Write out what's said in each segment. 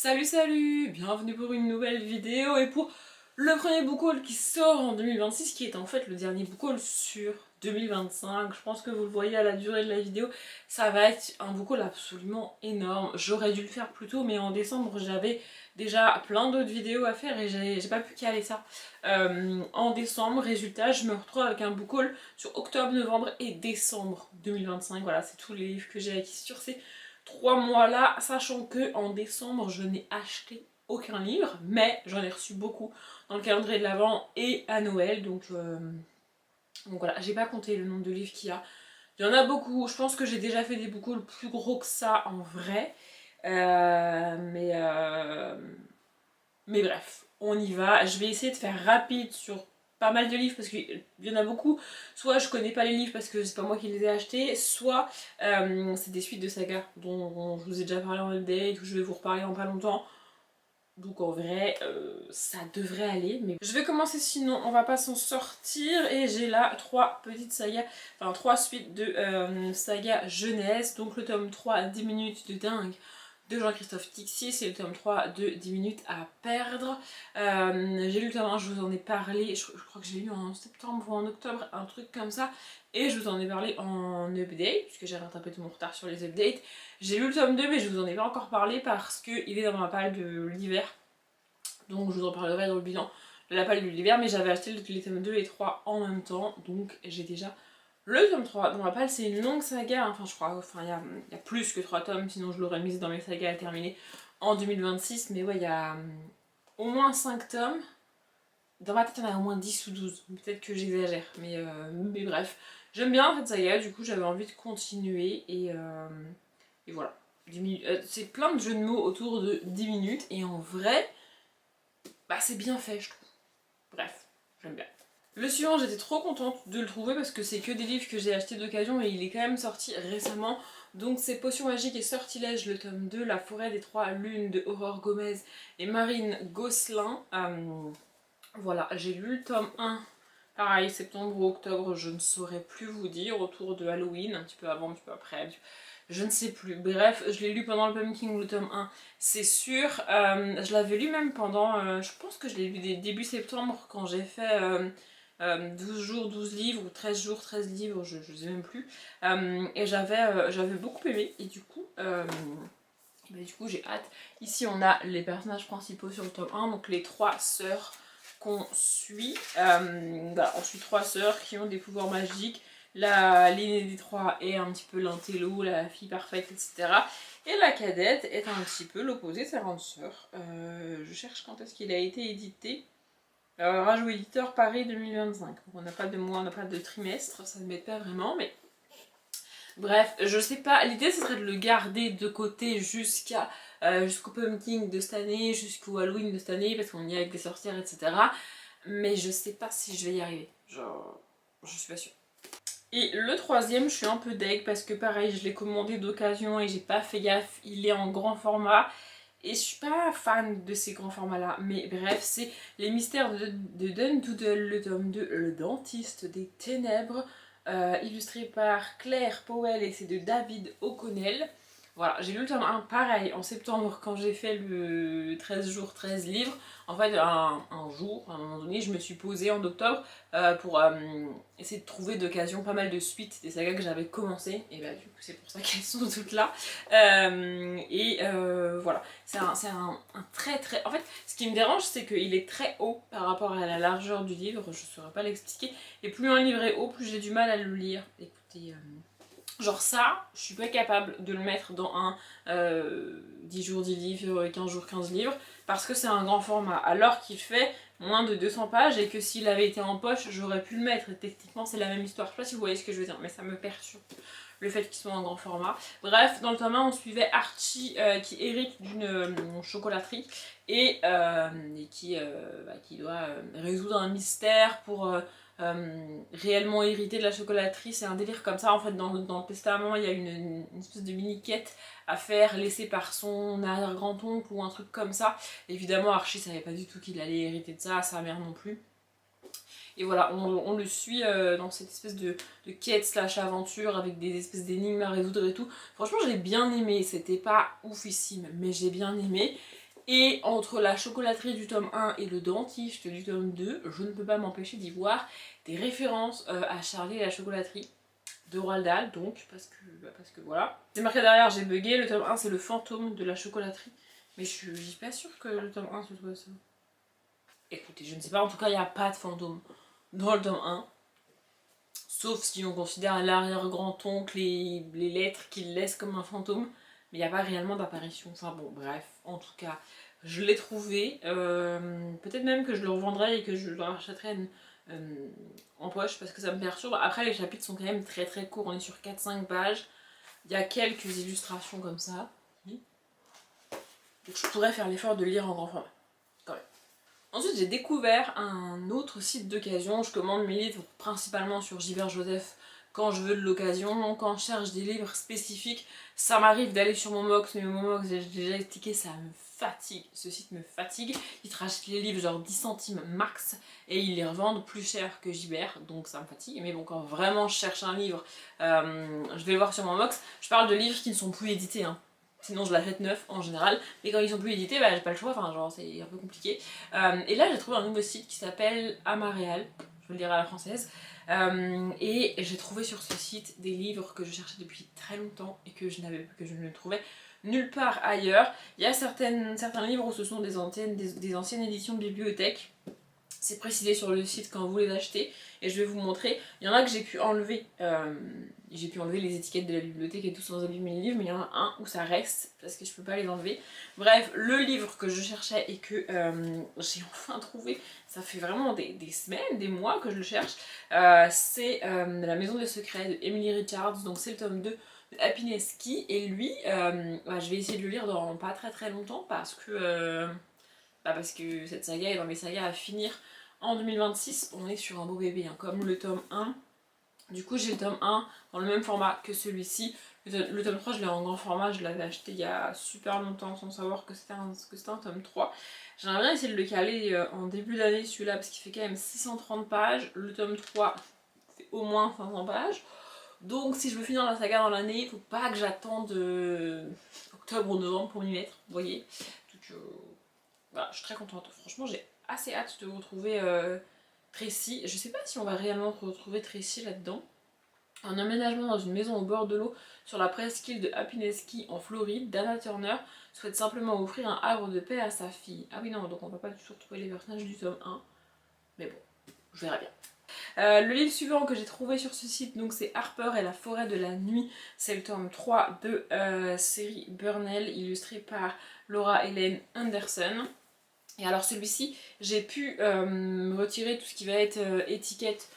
Salut, bienvenue pour une nouvelle vidéo et pour le premier book haul qui sort en 2026 qui est en fait le dernier book haul sur 2025. Je pense que vous le voyez à la durée de la vidéo, ça va être un book haul absolument énorme. J'aurais dû le faire plus tôt mais en décembre j'avais déjà plein d'autres vidéos à faire et j'ai pas pu caler ça. En décembre, résultat, je me retrouve avec un book haul sur octobre, novembre et décembre 2025. Voilà, c'est tous les livres que j'ai acquis sur ces 3 mois là, sachant que en décembre je n'ai acheté aucun livre, mais j'en ai reçu beaucoup dans le calendrier de l'Avent et à Noël, donc voilà, j'ai pas compté le nombre de livres qu'il y a. Il y en a beaucoup, je pense que j'ai déjà fait des book hauls plus gros que ça en vrai, mais bref, on y va. Je vais essayer de faire rapide sur pas mal de livres parce qu'il y en a beaucoup. Soit je connais pas les livres parce que c'est pas moi qui les ai achetés, soit c'est des suites de sagas dont je vous ai déjà parlé en update ou je vais vous reparler dans pas longtemps. Donc en vrai, ça devrait aller. Mais je vais commencer sinon, on va pas s'en sortir. Et j'ai là 3 petites sagas, enfin 3 suites de sagas jeunesse. Donc le tome 3, 10 minutes de dingue de Jean-Christophe Tixier, c'est le tome 3 de 10 minutes à perdre. J'ai lu le tome 1, je vous en ai parlé, je crois que j'ai lu en septembre ou en octobre, un truc comme ça. Et je vous en ai parlé en update, puisque j'ai rattrapé tout mon retard sur les updates. J'ai lu le tome 2, mais je vous en ai pas encore parlé parce qu'il est dans ma palle de l'hiver. Donc je vous en parlerai dans le bilan de la palle de l'hiver, mais j'avais acheté les tomes 2 et 3 en même temps, donc j'ai déjà le tome 3 dans ma palle. C'est une longue saga, enfin je crois, enfin il y a plus que 3 tomes, sinon je l'aurais mise dans mes sagas à terminer en 2026, mais ouais, il y a au moins 5 tomes. Dans ma tête, il y en a au moins 10 ou 12, peut-être que j'exagère, mais bref. J'aime bien cette saga, du coup j'avais envie de continuer, et voilà. C'est plein de jeux de mots autour de 10 minutes, et en vrai, bah c'est bien fait, je trouve. Bref, j'aime bien. Le suivant, j'étais trop contente de le trouver parce que c'est que des livres que j'ai achetés d'occasion et il est quand même sorti récemment. Donc c'est Potions magiques et sortilèges, le tome 2, La forêt des trois lunes de Aurore Gomez et Marine Gosselin. Voilà, j'ai lu le tome 1, pareil, septembre ou octobre, je ne saurais plus vous dire, autour de Halloween, un petit peu avant, un petit peu après, je ne sais plus. Bref, je l'ai lu pendant le Pumpkin, le tome 1, c'est sûr. Je l'avais lu même pendant, je pense que je l'ai lu début septembre quand j'ai fait 12 jours, 12 livres, ou 13 jours, 13 livres, je ne sais même plus. Et j'avais beaucoup aimé, et du coup j'ai hâte. Ici on a les personnages principaux sur le tome 1, donc les 3 sœurs qu'on suit. Voilà, on suit 3 sœurs qui ont des pouvoirs magiques. L'aînée des 3 est un petit peu l'intello, la fille parfaite, etc. Et la cadette est un petit peu l'opposé de sa grande sœur. Je cherche quand est-ce qu'il a été édité. Rajou éditeur Paris 2025. Donc on n'a pas de mois, on n'a pas de trimestre, ça ne m'aide pas vraiment, mais bref, je sais pas. L'idée ce serait de le garder de côté jusqu'au Pumpkin de cette année, jusqu'au Halloween de cette année, parce qu'on y est avec des sorcières, etc. Mais je sais pas si je vais y arriver. Genre, je suis pas sûre. Et le troisième, je suis un peu deg parce que pareil, je l'ai commandé d'occasion et j'ai pas fait gaffe. Il est en grand format. Et je suis pas fan de ces grands formats là, mais bref, c'est Les mystères de Dun Doodle, le tome 2, Le dentiste des ténèbres, illustré par Claire Powell et c'est de David O'Connell. Voilà, j'ai lu le tome 1 pareil en septembre quand j'ai fait le 13 jours 13 livres. En fait, un jour, à un moment donné, je me suis posée en octobre pour essayer de trouver d'occasion pas mal de suites des sagas que j'avais commencé. Et bah du coup c'est pour ça qu'elles sont toutes là. Voilà, c'est un très... En fait, ce qui me dérange, c'est qu'il est très haut par rapport à la largeur du livre, je saurais pas l'expliquer. Et plus un livre est haut, plus j'ai du mal à le lire. Écoutez... Genre ça, je suis pas capable de le mettre dans un 10 jours 10 livres, 15 jours 15 livres, parce que c'est un grand format, alors qu'il fait moins de 200 pages et que s'il avait été en poche, j'aurais pu le mettre. Et techniquement, c'est la même histoire. Je sais pas si vous voyez ce que je veux dire, mais ça me perturbe le fait qu'il soit en grand format. Bref, dans le tome 1, on suivait Archie qui hérite d'une chocolaterie et qui doit résoudre un mystère pour réellement hériter de la chocolaterie. C'est un délire comme ça. En fait, dans le testament, il y a une espèce de mini-quête à faire laissée par son arrière-grand-oncle ou un truc comme ça. Évidemment, Archie savait pas du tout qu'il allait hériter de ça, sa mère non plus. Et voilà, on le suit dans cette espèce de quête slash aventure avec des espèces d'énigmes à résoudre et tout. Franchement, j'ai bien aimé, c'était pas oufissime, mais j'ai bien aimé. Et entre la chocolaterie du tome 1 et le dentiste du tome 2, je ne peux pas m'empêcher d'y voir des références à Charlie et la chocolaterie de Roald Dahl, donc, parce que voilà. C'est marqué derrière, j'ai bugué, le tome 1 c'est le fantôme de la chocolaterie. Mais je suis pas sûre que le tome 1 se soit ça. Écoutez, je ne sais pas, en tout cas il n'y a pas de fantôme dans le tome 1. Sauf si on considère l'arrière-grand-oncle et les lettres qu'il laisse comme un fantôme. Mais il n'y a pas réellement d'apparition. Enfin bon, bref, en tout cas, je l'ai trouvé. Peut-être même que je le revendrai et que je le rachèterai en poche parce que ça me perturbe. Après, les chapitres sont quand même très très courts. On est sur 4-5 pages. Il y a quelques illustrations comme ça. Donc je pourrais faire l'effort de lire en grand format. Quand même. Ensuite, j'ai découvert un autre site d'occasion. Je commande mes livres principalement sur Gilbert Joseph quand je veux de l'occasion. Quand je cherche des livres spécifiques, ça m'arrive d'aller sur Momox, mais Momox, j'ai déjà expliqué, ça me fatigue. Ce site me fatigue. Ils te rachètent les livres genre 10 centimes max et ils les revendent plus cher que Gilbert, donc ça me fatigue. Mais bon, quand vraiment je cherche un livre, je vais le voir sur Momox. Je parle de livres qui ne sont plus édités, hein. Sinon je l'achète neuf en général, mais quand ils sont plus édités, bah, j'ai pas le choix, enfin genre c'est un peu compliqué. Et là j'ai trouvé un nouveau site qui s'appelle Amaréal, je vais le dire à la française, et j'ai trouvé sur ce site des livres que je cherchais depuis très longtemps et que je ne trouvais nulle part ailleurs. Il y a certains livres où ce sont des anciennes éditions de bibliothèque. C'est précisé sur le site quand vous les achetez et je vais vous montrer. Il y en a que j'ai pu enlever les étiquettes de la bibliothèque et tout sans abîmer les livres, mais il y en a un où ça reste parce que je peux pas les enlever. Bref, le livre que je cherchais et que j'ai enfin trouvé, ça fait vraiment des semaines, des mois que je le cherche, c'est La Maison des Secrets de Emily Richards, donc c'est le tome 2 de Happiness Key, et lui, je vais essayer de le lire dans pas très très longtemps parce que cette saga est dans mes sagas à finir en 2026. On est sur un beau bébé, hein, comme le tome 1. Du coup, j'ai le tome 1 dans le même format que celui-ci. Le tome 3, je l'ai en grand format. Je l'avais acheté il y a super longtemps sans savoir que c'était un tome 3. J'aimerais bien essayer de le caler en début d'année, celui-là, parce qu'il fait quand même 630 pages. Le tome 3 fait au moins 500 pages. Donc, si je veux finir la saga dans l'année, il faut pas que j'attende octobre ou novembre pour m'y mettre, vous voyez. Donc, voilà, je suis très contente. Franchement, j'ai assez hâte de retrouver Tracy. Je sais pas si on va réellement retrouver Tracy là-dedans. Un emménagement dans une maison au bord de l'eau sur la presqu'île de Happiness Key en Floride, Dana Turner souhaite simplement offrir un havre de paix à sa fille. Ah oui, non, donc on va pas du tout retrouver les personnages du tome 1. Mais bon, je verrai bien. Le livre suivant que j'ai trouvé sur ce site, donc c'est Harper et la forêt de la nuit. C'est le tome 3 de série Burnell, illustré par Laura Ellen Anderson. Et alors celui-ci, j'ai pu me retirer tout ce qui va être étiquette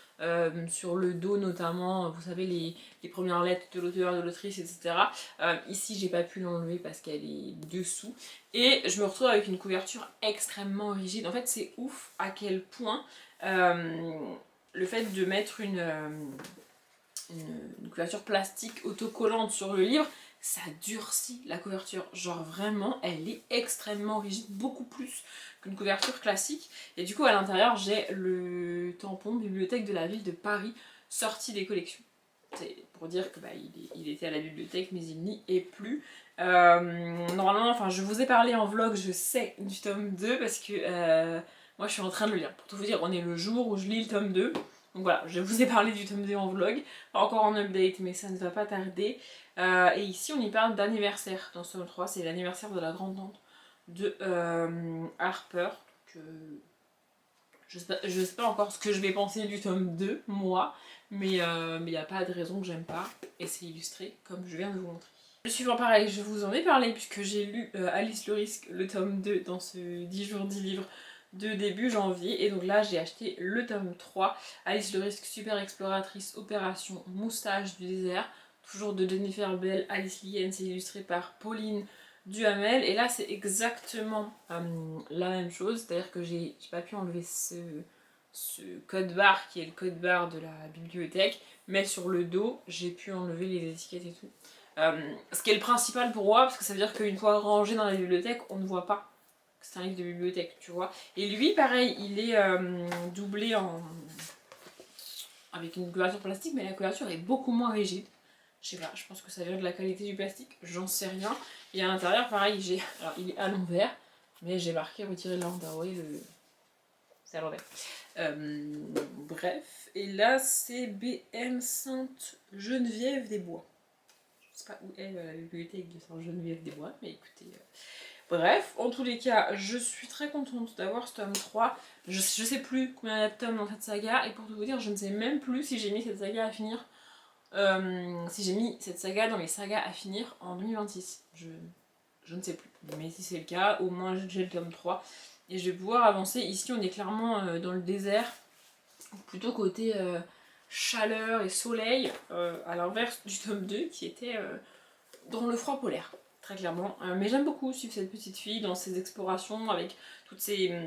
sur le dos notamment, vous savez les premières lettres de l'auteur, de l'autrice, etc. Ici j'ai pas pu l'enlever parce qu'elle est dessous. Et je me retrouve avec une couverture extrêmement rigide. En fait c'est ouf à quel point le fait de mettre une couverture plastique autocollante sur le livre, ça durcit la couverture. Genre vraiment, elle est extrêmement rigide, beaucoup plus qu'une couverture classique. Et du coup, à l'intérieur, j'ai le tampon Bibliothèque de la ville de Paris sorti des collections. C'est pour dire que il était à la bibliothèque, mais il n'y est plus. Normalement, enfin, je vous ai parlé en vlog, je sais, du tome 2 parce que moi, je suis en train de le lire. Pour tout vous dire, on est le jour où je lis le tome 2. Donc voilà, je vous ai parlé du tome 2 en vlog, pas encore en update, mais ça ne va pas tarder. Et ici, on y parle d'anniversaire. Dans ce tome 3, c'est l'anniversaire de la grande-tante de Harper. Donc, je sais pas encore ce que je vais penser du tome 2, moi, mais il n'y a pas de raison que j'aime pas. Et c'est illustré comme je viens de vous montrer. Le suivant, pareil, je vous en ai parlé puisque j'ai lu Alice le Risque, le tome 2, dans ce 10 jours 10 livres de début janvier. Et donc là, j'ai acheté le tome 3, Alice le Risque, super exploratrice, opération Moustache du désert. Toujours de Jennifer Bell, Alice Lien, c'est illustré par Pauline Duhamel. Et là, c'est exactement la même chose, c'est-à-dire que j'ai pas pu enlever ce code barre qui est le code barre de la bibliothèque, mais sur le dos, j'ai pu enlever les étiquettes et tout. Ce qui est le principal pour moi, parce que ça veut dire qu'une fois rangé dans la bibliothèque, on ne voit pas que c'est un livre de bibliothèque, tu vois. Et lui, pareil, il est doublé avec une couverture plastique, mais la couverture est beaucoup moins rigide. Je sais pas, je pense que ça vient de la qualité du plastique, j'en sais rien. Et à l'intérieur, pareil, alors il est à l'envers, Mais j'ai marqué retirer l'ordre, oui, c'est à l'envers. Bref, et là c'est BM Sainte Geneviève des Bois. Je sais pas où est la bibliothèque de Sainte Geneviève des Bois, mais écoutez. Bref, en tous les cas, je suis très contente d'avoir ce tome 3. Je sais plus combien il y a de tomes dans cette saga, et pour tout vous dire, je ne sais même plus si j'ai mis cette saga à finir. Si j'ai mis cette saga dans les sagas à finir en 2026. Je ne sais plus. Mais si c'est le cas, au moins j'ai le tome 3. Et je vais pouvoir avancer. Ici, on est clairement dans le désert. Plutôt côté chaleur et soleil. À l'inverse du tome 2 qui était dans le froid polaire. Très clairement. Mais j'aime beaucoup suivre cette petite fille dans ses explorations avec toutes ces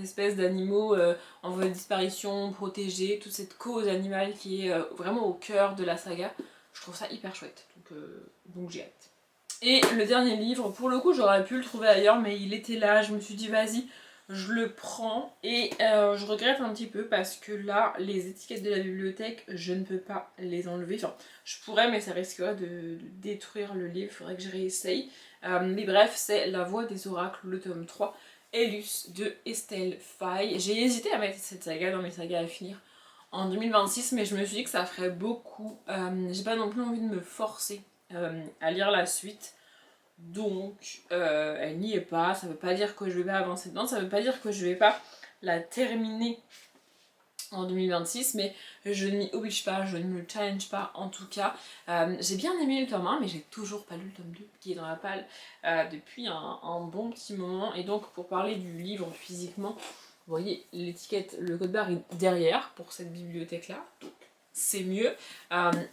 espèces d'animaux en voie de disparition, protégés, toute cette cause animale qui est vraiment au cœur de la saga. Je trouve ça hyper chouette. Donc j'ai hâte. Et le dernier livre, pour le coup j'aurais pu le trouver ailleurs, mais il était là, je me suis dit vas-y, je le prends. Et je regrette un petit peu parce que là, les étiquettes de la bibliothèque, je ne peux pas les enlever. Enfin, je pourrais, mais ça risquerait de détruire le livre, il faudrait que je réessaye. Mais bref, c'est La Voix des Oracles, le tome 3, Elus de Estelle Faye. J'ai hésité à mettre cette saga dans mes sagas à finir en 2026, mais je me suis dit que ça ferait beaucoup. J'ai pas non plus envie de me forcer à lire la suite. Donc, elle n'y est pas. Ça veut pas dire que je vais pas avancer dedans. Ça veut pas dire que je vais pas la terminer en 2026. Mais je ne m'y oblige pas. Je ne me challenge pas en tout cas. J'ai bien aimé le tome 1, mais j'ai toujours pas lu le tome 2 qui est dans la palle depuis un bon petit moment. Et donc, pour parler du livre physiquement, vous voyez l'étiquette, le code barre est derrière pour cette bibliothèque là. Donc, c'est mieux.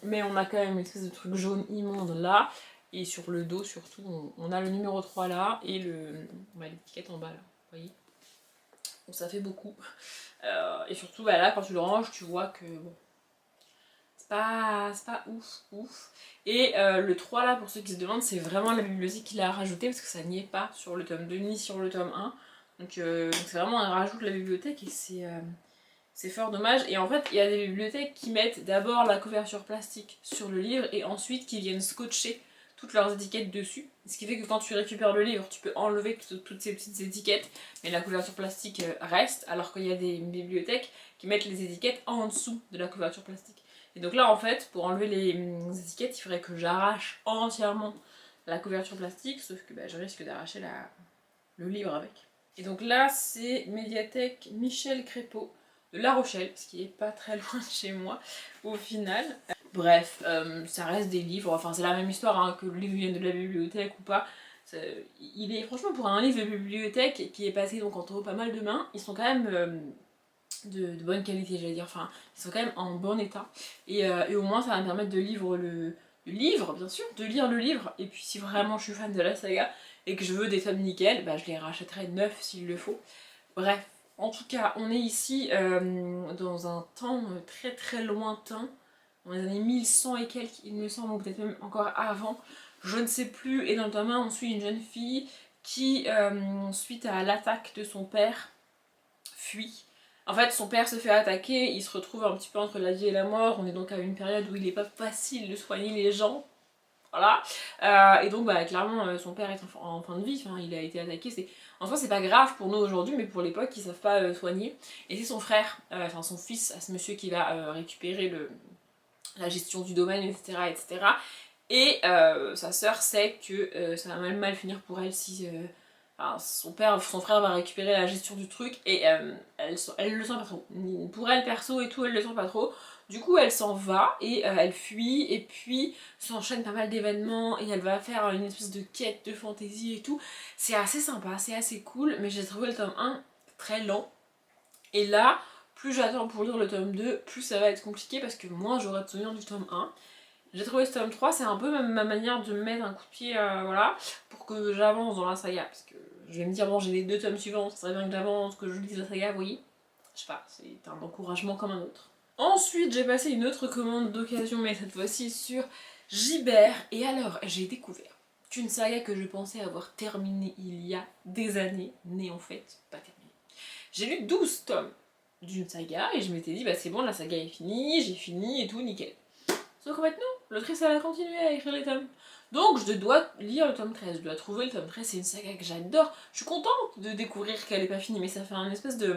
Mais on a quand même une espèce de truc jaune immonde là. Et sur le dos surtout, on a le numéro 3 là et l'étiquette en bas là, vous voyez. Donc ça fait beaucoup. Et surtout bah là quand tu le ranges, tu vois que bon, c'est pas ouf. Et le 3 là, pour ceux qui se demandent, c'est vraiment la bibliothèque qu'il a rajouté parce que ça n'y est pas sur le tome 2 ni sur le tome 1. Donc c'est vraiment un rajout de la bibliothèque et c'est fort dommage. Et en fait, il y a des bibliothèques qui mettent d'abord la couverture plastique sur le livre et ensuite qui viennent scotcher toutes leurs étiquettes dessus. Ce qui fait que quand tu récupères le livre, tu peux enlever toutes ces petites étiquettes, mais la couverture plastique reste, alors qu'il y a des bibliothèques qui mettent les étiquettes en dessous de la couverture plastique. Et donc là, en fait, pour enlever les étiquettes, il faudrait que j'arrache entièrement la couverture plastique, sauf que bah, je risque d'arracher le livre avec. Et donc là, c'est Médiathèque Michel Crépeau de La Rochelle, ce qui est pas très loin de chez moi au final. Bref, ça reste des livres, enfin c'est la même histoire hein, que le livre vienne de la bibliothèque ou pas. Il est franchement pour un livre de bibliothèque qui est passé donc entre pas mal de mains, ils sont quand même de bonne qualité j'allais dire, enfin ils sont quand même en bon état. Et au moins ça va me permettre de lire le livre, bien sûr, de lire le livre, et puis si vraiment je suis fan de la saga et que je veux des tomes nickel, bah je les rachèterai neufs s'il le faut. Bref, en tout cas on est ici dans un temps très très lointain, dans les années 1100 et quelques, il me semble, ou peut-être même encore avant, je ne sais plus. Et dans le tome 1, on suit une jeune fille qui, suite à l'attaque de son père, fuit. En fait, son père se fait attaquer, il se retrouve un petit peu entre la vie et la mort. On est donc à une période où il n'est pas facile de soigner les gens. Voilà. Et donc, bah, clairement, son père est en fin de vie, enfin, il a été attaqué. En soi, c'est pas grave pour nous aujourd'hui, mais pour l'époque, ils savent pas soigner. Et c'est son frère, enfin son fils, à ce monsieur qui va récupérer la gestion du domaine, etc. etc. Et sa sœur sait que ça va mal finir pour elle si son frère va récupérer la gestion du truc et elle le sent pas trop. Pour elle perso et tout, elle le sent pas trop. Du coup, elle s'en va et elle fuit, et puis s'enchaîne pas mal d'événements et elle va faire une espèce de quête de fantaisie et tout. C'est assez sympa, c'est assez cool, mais j'ai trouvé le tome 1 très lent. Et là, plus j'attends pour lire le tome 2, plus ça va être compliqué parce que moins j'aurai de souvenirs du tome 1. J'ai trouvé ce tome 3, c'est un peu ma manière de me mettre un coup de pied, voilà, pour que j'avance dans la saga. Parce que je vais me dire, bon, j'ai les 2 tomes suivants, ça serait bien que j'avance, que je lise la saga, oui. Je sais pas, c'est un encouragement comme un autre. Ensuite, j'ai passé une autre commande d'occasion, mais cette fois-ci sur Gibert. Et alors, j'ai découvert qu'une saga que je pensais avoir terminée il y a des années n'est en fait pas terminée. J'ai lu 12 tomes d'une saga et je m'étais dit, bah c'est bon, la saga est finie, j'ai fini et tout, nickel. Sauf qu'en fait non, l'autrice elle a continué à écrire les tomes. Donc je dois lire le tome 13, je dois trouver le tome 13, c'est une saga que j'adore. Je suis contente de découvrir qu'elle est pas finie, mais ça fait un espèce de...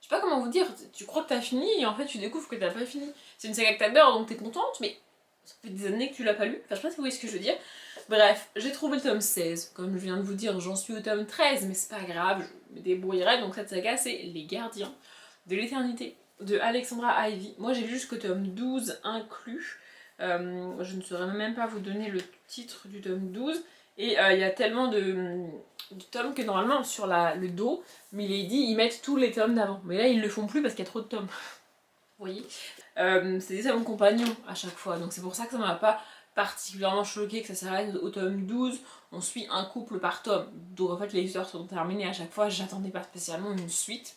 Je sais pas comment vous dire, tu crois que t'as fini et en fait tu découvres que t'as pas fini. C'est une saga que t'adores donc t'es contente, mais ça fait des années que tu l'as pas lu. Enfin je sais pas si vous voyez ce que je veux dire. Bref, j'ai trouvé le tome 16. Comme je viens de vous dire, j'en suis au tome 13, mais c'est pas grave, je me débrouillerai. Donc cette saga c'est Les Gardiens de l'Éternité de Alexandra Ivy. Moi j'ai lu jusqu'au tome 12 inclus. Je ne saurais même pas vous donner le titre du tome 12. Et il y a tellement de tomes que normalement sur le dos, Milady, ils mettent tous les tomes d'avant. Mais là ils le font plus parce qu'il y a trop de tomes. Vous voyez, c'est des tomes compagnons à chaque fois. Donc c'est pour ça que ça m'a pas particulièrement choqué que ça s'arrête au tome 12. On suit un couple par tome. Donc en fait les histoires sont terminées à chaque fois. J'attendais pas spécialement une suite.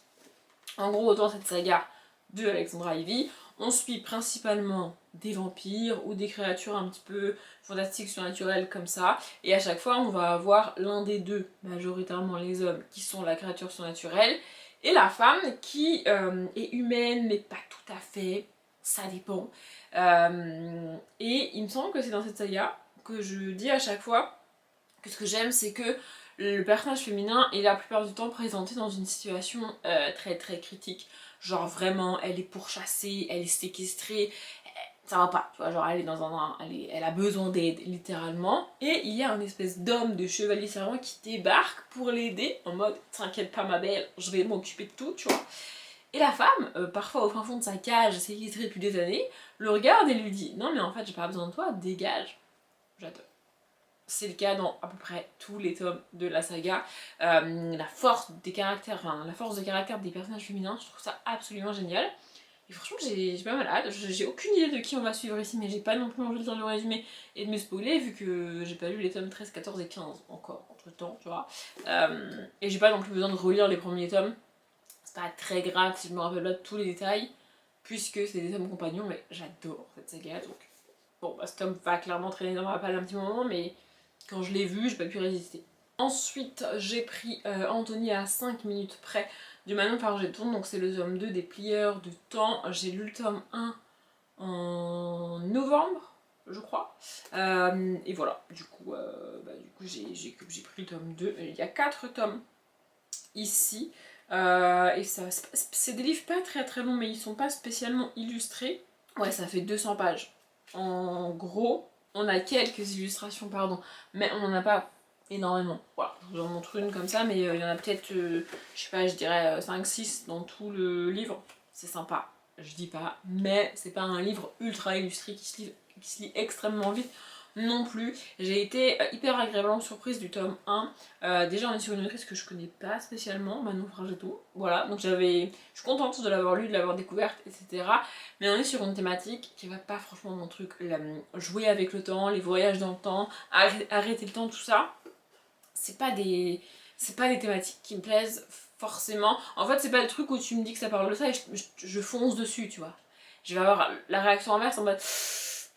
En gros, dans cette saga de Alexandra Ivy, on suit principalement des vampires ou des créatures un petit peu fantastiques, surnaturelles comme ça. Et à chaque fois, on va avoir l'un des deux, majoritairement les hommes, qui sont la créature surnaturelle, et la femme qui est humaine, mais pas tout à fait, ça dépend. Et il me semble que c'est dans cette saga que je dis à chaque fois que ce que j'aime, c'est que le personnage féminin est la plupart du temps présenté dans une situation très très critique. Genre vraiment, elle est pourchassée, elle est séquestrée, ça va pas, tu vois, genre elle est dans elle a besoin d'aide littéralement. Et il y a un espèce d'homme de chevalier servant qui débarque pour l'aider en mode t'inquiète pas ma belle, je vais m'occuper de tout, tu vois. Et la femme, parfois au fin fond de sa cage, séquestrée depuis des années, le regarde et lui dit non mais en fait j'ai pas besoin de toi, dégage. J'adore. C'est le cas dans à peu près tous les tomes de la saga. La force des caractères, enfin la force de caractère des personnages féminins, je trouve ça absolument génial. Et franchement, j'ai pas mal hâte. J'ai aucune idée de qui on va suivre ici, mais j'ai pas non plus envie de lire le résumé et de me spoiler, vu que j'ai pas lu les tomes 13, 14 et 15 encore, entre temps, tu vois. Et j'ai pas non plus besoin de relire les premiers tomes. C'est pas très grave si je me rappelle pas de tous les détails, puisque c'est des tomes compagnons, mais j'adore cette saga, donc. Bon, bah, ce tome va clairement traîner dans ma palle un petit moment, mais quand je l'ai vu, j'ai pas pu résister. Ensuite, j'ai pris Anthony à 5 minutes près du Manon Fargeton, donc c'est le tome 2 des Plieurs de temps. J'ai lu le tome 1 en novembre, je crois. Et voilà, du coup, j'ai pris le tome 2. Il y a 4 tomes ici. Et c'est des livres pas très très longs, mais ils sont pas spécialement illustrés. Ouais, ça fait 200 pages. En gros, on a quelques illustrations, pardon, mais on n'en a pas énormément. Voilà, je vous en montre une comme ça, mais il y en a peut-être, je sais pas, je dirais 5-6 dans tout le livre. C'est sympa, je dis pas, mais c'est pas un livre ultra illustré qui se lit extrêmement vite non plus. J'ai été hyper agréablement surprise du tome 1. Déjà on est sur une autrice que je connais pas spécialement, Manon Fargeton. Voilà, donc je suis contente de l'avoir lu, de l'avoir découverte, etc. Mais on est sur une thématique qui va pas franchement mon truc. Jouer avec le temps, les voyages dans le temps, arrêter le temps, tout ça. C'est pas des thématiques qui me plaisent forcément. En fait, c'est pas le truc où tu me dis que ça parle de ça et je fonce dessus, tu vois. Je vais avoir la réaction inverse en mode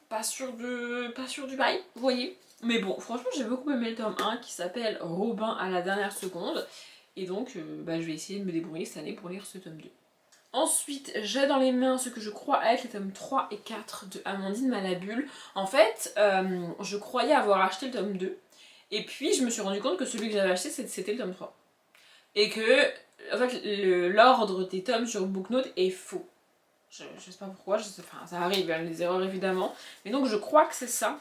pas sûr du bail, vous voyez. Mais bon, franchement, j'ai beaucoup aimé le tome 1 qui s'appelle Robin à la dernière seconde. Et donc, je vais essayer de me débrouiller cette année pour lire ce tome 2. Ensuite, j'ai dans les mains ce que je crois être les tomes 3 et 4 de Amandine Malabule. En fait, je croyais avoir acheté le tome 2. Et puis, je me suis rendu compte que celui que j'avais acheté, c'était le tome 3. Et que, en fait, l'ordre des tomes sur Booknote est faux. Je sais pas pourquoi, enfin ça arrive, hein, les erreurs évidemment. Mais donc je crois que c'est ça.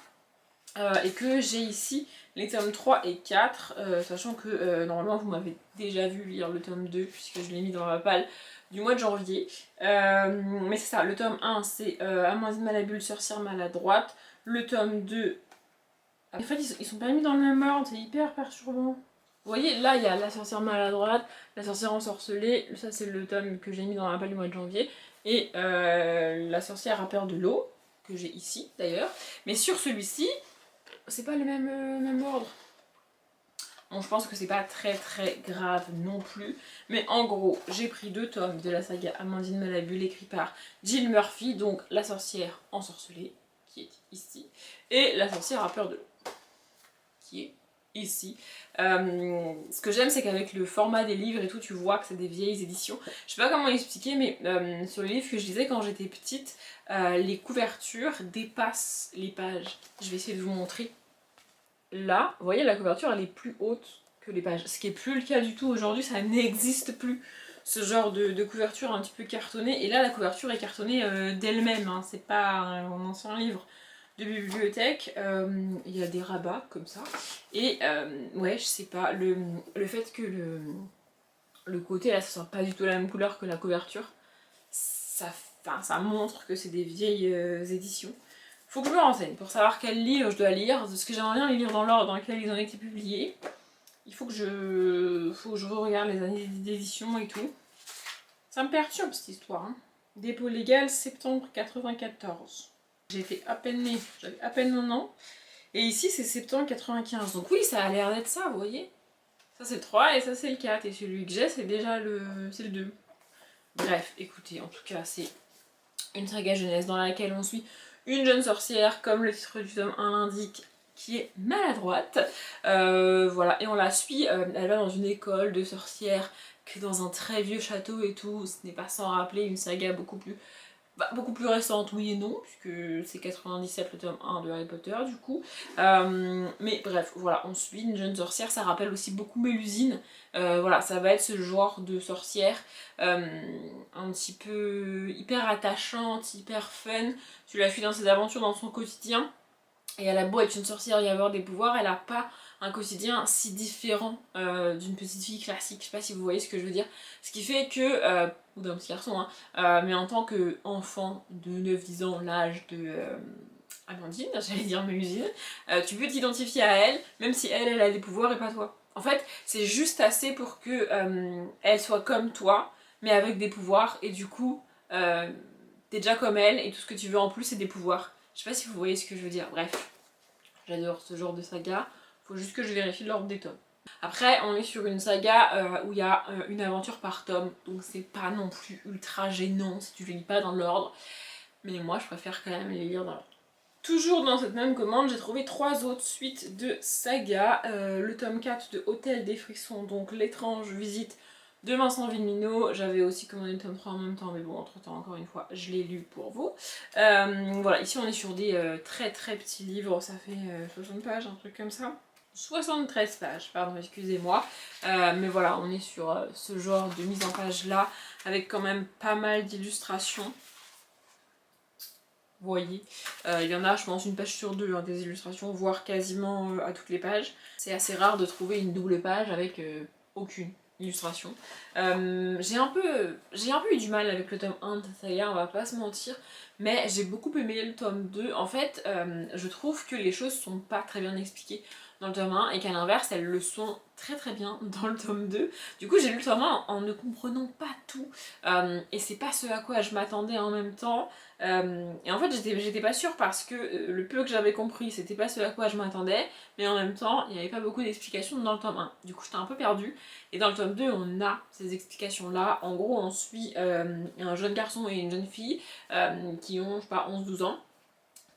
Et que j'ai ici les tomes 3 et 4, sachant que normalement vous m'avez déjà vu lire le tome 2 puisque je l'ai mis dans ma palle du mois de janvier. Mais c'est ça, le tome 1 c'est Amandine Malabule, sorcière maladroite. Le tome 2... En fait ils sont pas mis dans le même ordre, c'est hyper perturbant. Vous voyez, là il y a la sorcière maladroite, la sorcière ensorcelée, ça c'est le tome que j'ai mis dans ma palle du mois de janvier. Et la sorcière a peur de l'eau, que j'ai ici d'ailleurs. Mais sur celui-ci, c'est pas le même ordre. Bon, je pense que c'est pas très très grave non plus. Mais en gros, j'ai pris 2 tomes de la saga Amandine Malabule écrit par Jill Murphy, donc la sorcière ensorcelée, qui est ici, et la sorcière a peur de l'eau, qui est ici. Ce que j'aime c'est qu'avec le format des livres et tout tu vois que c'est des vieilles éditions. Je sais pas comment expliquer mais sur les livres que je lisais quand j'étais petite, les couvertures dépassent les pages. Je vais essayer de vous montrer. Là, vous voyez la couverture elle est plus haute que les pages. Ce qui est plus le cas du tout aujourd'hui, ça n'existe plus. Ce genre de couverture un petit peu cartonnée. Et là la couverture est cartonnée d'elle-même, hein. C'est pas un ancien livre de bibliothèque, il y a des rabats comme ça, et ouais je sais pas, le fait que le côté là ça soit pas du tout la même couleur que la couverture, ça montre que c'est des vieilles éditions. Faut que je me renseigne pour savoir quel livre je dois lire, parce que j'aimerais bien les lire dans l'ordre dans lequel ils ont été publiés. Il faut que je regarde les années d'édition et tout. Ça me perturbe cette histoire, hein. Dépôt légal septembre 94. J'étais à peine née, j'avais à peine 1 an. Et ici c'est septembre 95. Donc oui, ça a l'air d'être ça, vous voyez. Ça c'est le 3 et ça c'est le 4. Et celui que j'ai c'est déjà le 2. Bref, écoutez, en tout cas c'est une saga jeunesse dans laquelle on suit une jeune sorcière, comme le titre du tome 1 l'indique, qui est maladroite. Voilà, et on la suit, elle va dans une école de sorcières, qui est dans un très vieux château et tout. Ce n'est pas sans rappeler une saga beaucoup plus récente, oui et non, puisque c'est 97 le tome 1 de Harry Potter du coup. Mais bref, voilà, on suit une jeune sorcière, ça rappelle aussi beaucoup Mélusine. Voilà, ça va être ce genre de sorcière un petit peu hyper attachante, hyper fun. Tu la suis dans ses aventures, dans son quotidien. Et elle a beau être une sorcière et avoir des pouvoirs, elle a pas un quotidien si différent d'une petite fille classique. Je sais pas si vous voyez ce que je veux dire. Ce qui fait que, ou d'un petit garçon, hein, mais en tant qu'enfant de 9-10 ans, l'âge de Amandine, j'allais dire Mélusine, tu peux t'identifier à elle, même si elle a des pouvoirs et pas toi. En fait, c'est juste assez pour que elle soit comme toi, mais avec des pouvoirs, et du coup, t'es déjà comme elle, et tout ce que tu veux en plus, c'est des pouvoirs. Je sais pas si vous voyez ce que je veux dire, bref. J'adore ce genre de saga, faut juste que je vérifie l'ordre des tomes. Après, on est sur une saga où il y a une aventure par tome, donc c'est pas non plus ultra gênant si tu les lis pas dans l'ordre, mais moi je préfère quand même les lire dans l'ordre. Toujours dans cette même commande, j'ai trouvé 3 autres suites de saga. Le tome 4 de Hôtel des Frissons, donc l'étrange visite de Vincent Villeminot. J'avais aussi commandé le tome 3 en même temps, mais bon, entre temps, encore une fois, je l'ai lu pour vous. Voilà, ici on est sur des très très petits livres, ça fait 60 pages, un truc comme ça. 73 pages, pardon, excusez-moi. Mais voilà, on est sur ce genre de mise en page là, avec quand même pas mal d'illustrations. Vous voyez, il y en a je pense une page sur 2 hein, des illustrations, voire quasiment à toutes les pages. C'est assez rare de trouver une double page avec aucune illustration. J'ai un peu eu du mal avec le tome 1 de cette saga, on va pas se mentir, mais j'ai beaucoup aimé le tome 2. En fait, je trouve que les choses sont pas très bien expliquées dans le tome 1 et qu'à l'inverse elles le sont très très bien dans le tome 2. Du coup j'ai lu le tome 1 en ne comprenant pas tout et c'est pas ce à quoi je m'attendais en même temps. Et en fait j'étais pas sûre parce que le peu que j'avais compris c'était pas ce à quoi je m'attendais, mais en même temps il n'y avait pas beaucoup d'explications dans le tome 1. Du coup j'étais un peu perdue et dans le tome 2 on a ces explications là. En gros on suit un jeune garçon et une jeune fille qui ont je sais pas 11-12 ans,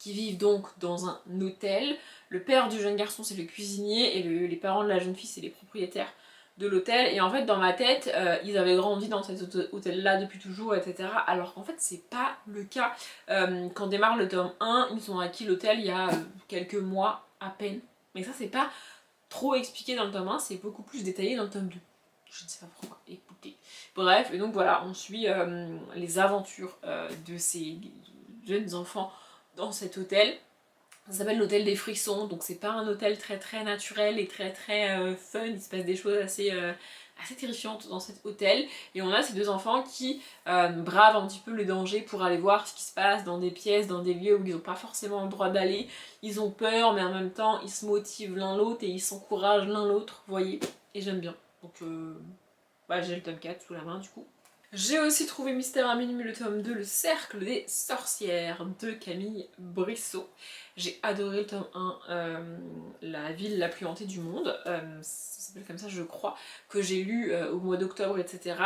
qui vivent donc dans un hôtel. Le père du jeune garçon c'est le cuisinier et les parents de la jeune fille c'est les propriétaires de l'hôtel. Et en fait dans ma tête ils avaient grandi dans cet hôtel là depuis toujours, etc. Alors qu'en fait c'est pas le cas. Quand démarre le tome 1 ils ont acquis l'hôtel il y a quelques mois à peine. Mais ça c'est pas trop expliqué dans le tome 1, c'est beaucoup plus détaillé dans le tome 2. Je ne sais pas pourquoi, écoutez. Bref, et donc voilà, on suit les aventures de ces jeunes enfants dans cet hôtel. Ça s'appelle l'hôtel des frissons, donc c'est pas un hôtel très très naturel et très très fun, il se passe des choses assez terrifiantes dans cet hôtel. Et on a ces deux enfants qui bravent un petit peu le danger pour aller voir ce qui se passe dans des pièces, dans des lieux où ils n'ont pas forcément le droit d'aller. Ils ont peur, mais en même temps ils se motivent l'un l'autre et ils s'encouragent l'un l'autre, vous voyez. Et j'aime bien. Donc j'ai le tome 4 sous la main du coup. J'ai aussi trouvé Mystère à minuit, le tome 2, Le Cercle des Sorcières de Camille Brissot. J'ai adoré le tome 1, La ville la plus hantée du monde, ça s'appelle comme ça je crois, que j'ai lu au mois d'octobre, etc.